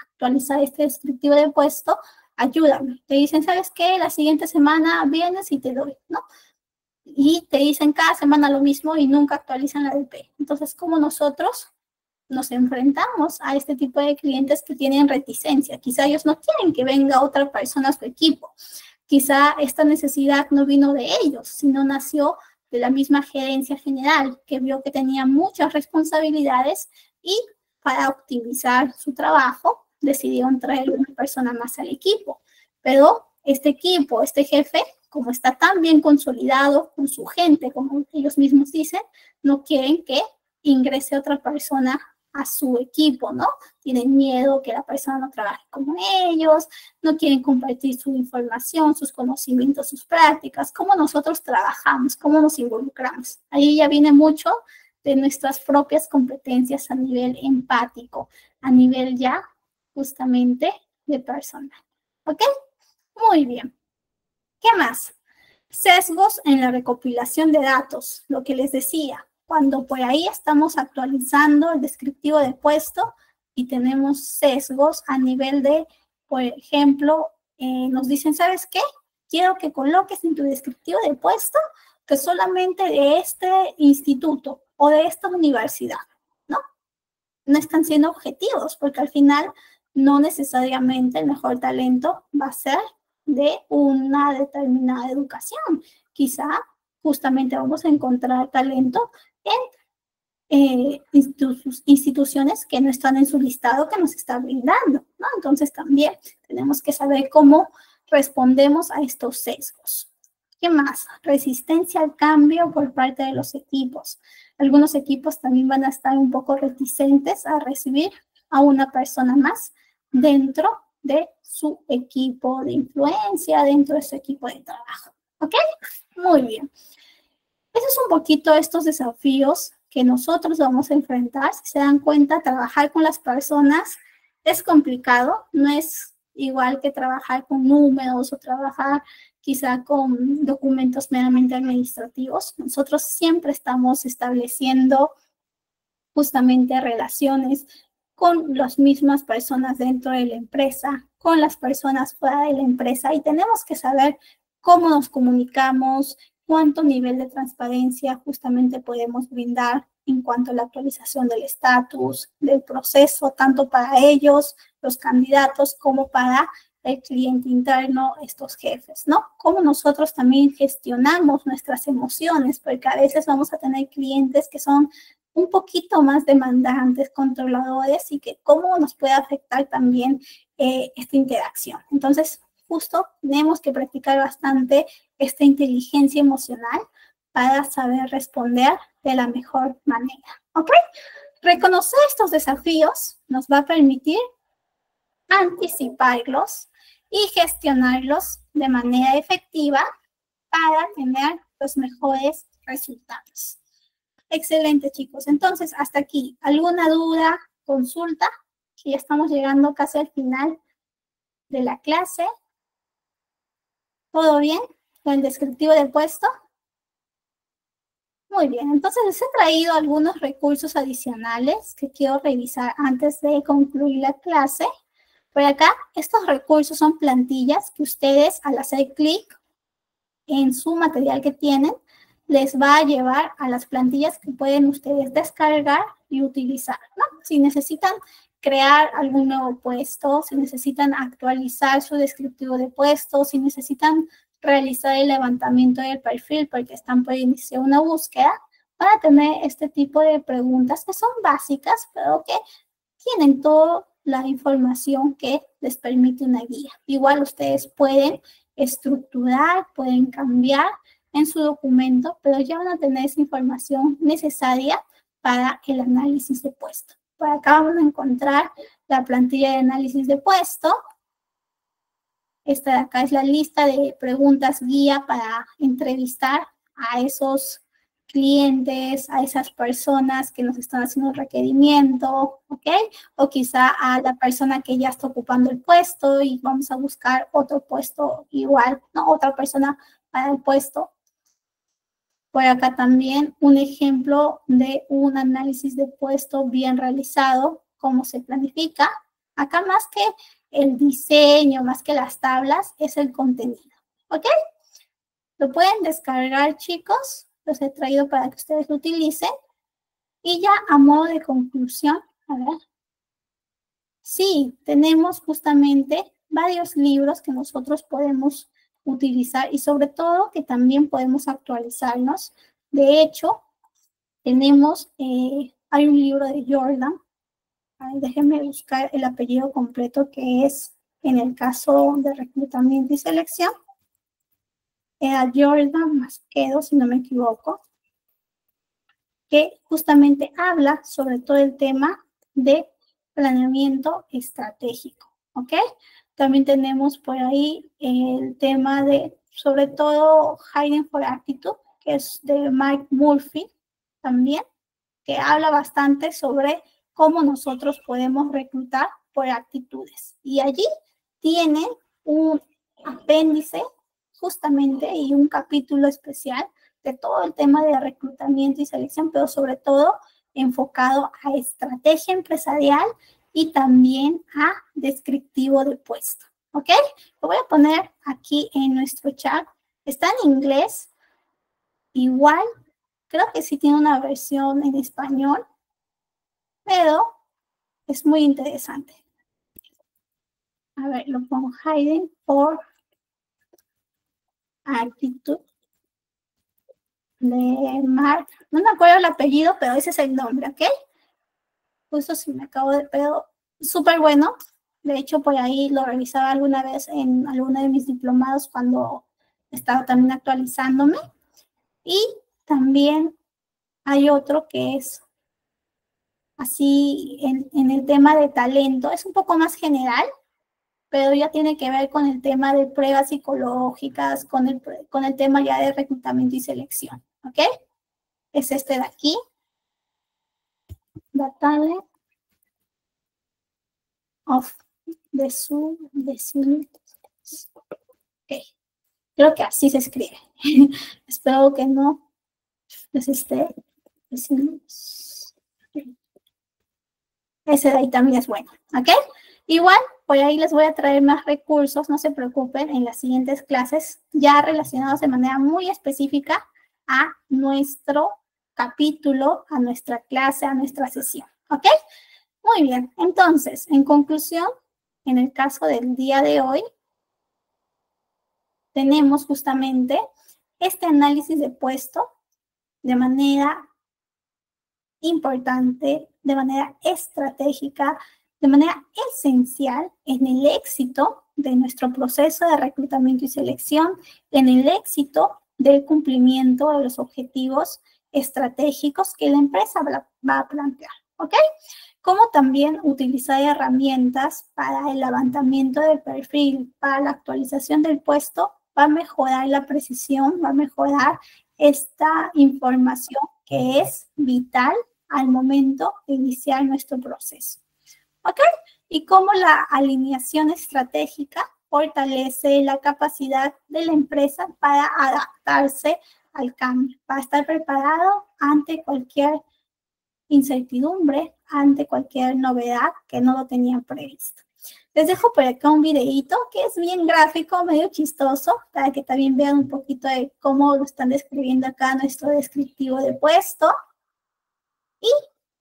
actualizar este descriptivo de puesto, ayúdame. Te dicen, ¿sabes qué? La siguiente semana vienes y te doy, ¿no? Y te dicen cada semana lo mismo y nunca actualizan la ADP. Entonces, ¿cómo nosotros nos enfrentamos a este tipo de clientes que tienen reticencia? Quizá ellos no quieren que venga otra persona a su equipo. Quizá esta necesidad no vino de ellos, sino nació de la misma gerencia general, que vio que tenía muchas responsabilidades y para optimizar su trabajo decidieron traer una persona más al equipo. Pero este equipo, este jefe, como está tan bien consolidado con su gente, como ellos mismos dicen, no quieren que ingrese otra persona a su equipo, ¿no? Tienen miedo que la persona no trabaje como ellos, no quieren compartir su información, sus conocimientos, sus prácticas, cómo nosotros trabajamos, cómo nos involucramos. Ahí ya viene mucho de nuestras propias competencias a nivel empático, a nivel ya justamente de personal. ¿Ok? Muy bien. ¿Qué más? Sesgos en la recopilación de datos, lo que les decía. Cuando por ahí estamos actualizando el descriptivo de puesto y tenemos sesgos a nivel de, por ejemplo, nos dicen, ¿sabes qué? Quiero que coloques en tu descriptivo de puesto que solamente de este instituto o de esta universidad, ¿no? No están siendo objetivos porque al final no necesariamente el mejor talento va a ser de una determinada educación. Quizá justamente vamos a encontrar talento en instituciones que no están en su listado que nos está brindando, ¿no? Entonces también tenemos que saber cómo respondemos a estos sesgos. ¿Qué más? Resistencia al cambio por parte de los equipos. Algunos equipos también van a estar un poco reticentes a recibir a una persona más dentro de su equipo de influencia, dentro de su equipo de trabajo. ¿Ok? Muy bien. Esos son un poquito estos desafíos que nosotros vamos a enfrentar. Si se dan cuenta, trabajar con las personas es complicado, no es igual que trabajar con números o trabajar quizá con documentos meramente administrativos. Nosotros siempre estamos estableciendo justamente relaciones con las mismas personas dentro de la empresa, con las personas fuera de la empresa y tenemos que saber cómo nos comunicamos, cuánto nivel de transparencia justamente podemos brindar en cuanto a la actualización del estatus, del proceso, tanto para ellos, los candidatos, como para el cliente interno, estos jefes, ¿no? Cómo nosotros también gestionamos nuestras emociones, porque a veces vamos a tener clientes que son un poquito más demandantes, controladores, y que cómo nos puede afectar también esta interacción. Entonces, justo tenemos que practicar bastante esta inteligencia emocional para saber responder de la mejor manera, ¿ok? Reconocer estos desafíos nos va a permitir anticiparlos y gestionarlos de manera efectiva para tener los mejores resultados. Excelente, chicos. Entonces, hasta aquí. ¿Alguna duda, consulta? Que ya estamos llegando casi al final de la clase. ¿Todo bien con el descriptivo del puesto? Muy bien, entonces les he traído algunos recursos adicionales que quiero revisar antes de concluir la clase. Por acá, estos recursos son plantillas que ustedes al hacer clic en su material que tienen, les va a llevar a las plantillas que pueden ustedes descargar y utilizar, ¿no? Si necesitan crear algún nuevo puesto, si necesitan actualizar su descriptivo de puesto, si necesitan realizar el levantamiento del perfil porque están por iniciar una búsqueda, van a tener este tipo de preguntas que son básicas, pero que tienen todo la información que les permite una guía. Igual ustedes pueden estructurar, pueden cambiar en su documento, pero ya van a tener esa información necesaria para el análisis de puesto. Por acá vamos a encontrar la plantilla de análisis de puesto. Esta de acá es la lista de preguntas guía para entrevistar a esos clientes, a esas personas que nos están haciendo el requerimiento, ¿ok? O quizá a la persona que ya está ocupando el puesto y vamos a buscar otro puesto igual, ¿no? Otra persona para el puesto. Por acá también un ejemplo de un análisis de puesto bien realizado, cómo se planifica. Acá más que el diseño, más que las tablas, es el contenido, ¿ok? Lo pueden descargar, chicos. Los he traído para que ustedes lo utilicen. Y ya a modo de conclusión, a ver. Sí, tenemos justamente varios libros que nosotros podemos utilizar y sobre todo que también podemos actualizarnos. De hecho, tenemos, hay un libro de Jordan. Ay, déjenme buscar el apellido completo que es en el caso de reclutamiento y selección. Era Jordan Masquedo, si no me equivoco, que justamente habla sobre todo el tema de planeamiento estratégico, ¿ok? También tenemos por ahí el tema de, sobre todo, Hiring for Attitude, que es de Mike Murphy también, que habla bastante sobre cómo nosotros podemos reclutar por actitudes. Y allí tiene un apéndice justamente y un capítulo especial de todo el tema de reclutamiento y selección, pero sobre todo enfocado a estrategia empresarial y también a descriptivo de puesto. ¿Ok? Lo voy a poner aquí en nuestro chat. Está en inglés. Igual, creo que sí tiene una versión en español, pero es muy interesante. A ver, lo pongo Hiring for Attitude de Mark. No me acuerdo el apellido, pero ese es el nombre, ¿ok? Justo si me acabo de... Pero súper bueno. De hecho, por ahí lo revisaba alguna vez en alguno de mis diplomados cuando estaba también actualizándome. Y también hay otro que es así en el tema de talento. Es un poco más general, pero ya tiene que ver con el tema de pruebas psicológicas, con el tema ya de reclutamiento y selección, ¿ok? Es este de aquí. The Talent of the Zoom. Ok, creo que así se escribe. Espero que no les esté diciendo. Ese de ahí también es bueno, ¿ok? Igual, por ahí les voy a traer más recursos, no se preocupen, en las siguientes clases, ya relacionados de manera muy específica a nuestro capítulo, a nuestra clase, a nuestra sesión, ¿ok? Muy bien, entonces, en conclusión, en el caso del día de hoy, tenemos justamente este análisis de puesto de manera importante, de manera estratégica, de manera esencial en el éxito de nuestro proceso de reclutamiento y selección, en el éxito del cumplimiento de los objetivos estratégicos que la empresa va a plantear, ¿ok? Como también utilizar herramientas para el levantamiento del perfil, para la actualización del puesto, va a mejorar la precisión, va a mejorar esta información que es vital al momento de iniciar nuestro proceso. ¿Ok? Y cómo la alineación estratégica fortalece la capacidad de la empresa para adaptarse al cambio, para estar preparado ante cualquier incertidumbre, ante cualquier novedad que no lo tenían previsto. Les dejo por acá un videíto que es bien gráfico, medio chistoso, para que también vean un poquito de cómo lo están describiendo acá nuestro descriptivo de puesto. Y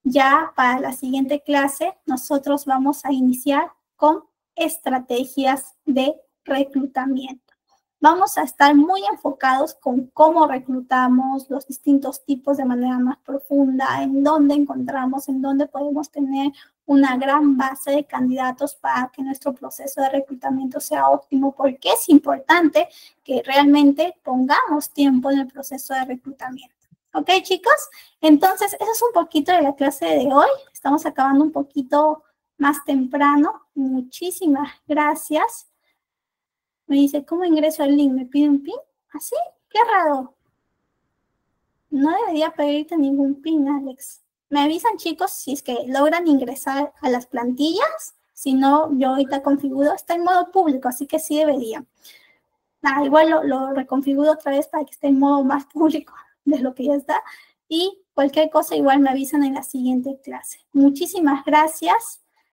ya para la siguiente clase, nosotros vamos a iniciar con estrategias de reclutamiento. Vamos a estar muy enfocados con cómo reclutamos los distintos tipos de manera más profunda, en dónde encontramos, en dónde podemos tener una gran base de candidatos para que nuestro proceso de reclutamiento sea óptimo, porque es importante que realmente pongamos tiempo en el proceso de reclutamiento. ¿Ok, chicos? Entonces, eso es un poquito de la clase de hoy. Estamos acabando un poquito más temprano. Muchísimas gracias. Me dice, ¿cómo ingreso al link? ¿Me pide un PIN? ¿Así? Qué raro. No debería pedirte ningún PIN, Alex. Me avisan, chicos, si es que logran ingresar a las plantillas. Si no, yo ahorita configuro. Está en modo público, así que sí debería. Nada, igual lo reconfiguro otra vez para que esté en modo más público de lo que ya está. Y cualquier cosa igual me avisan en la siguiente clase. Muchísimas gracias.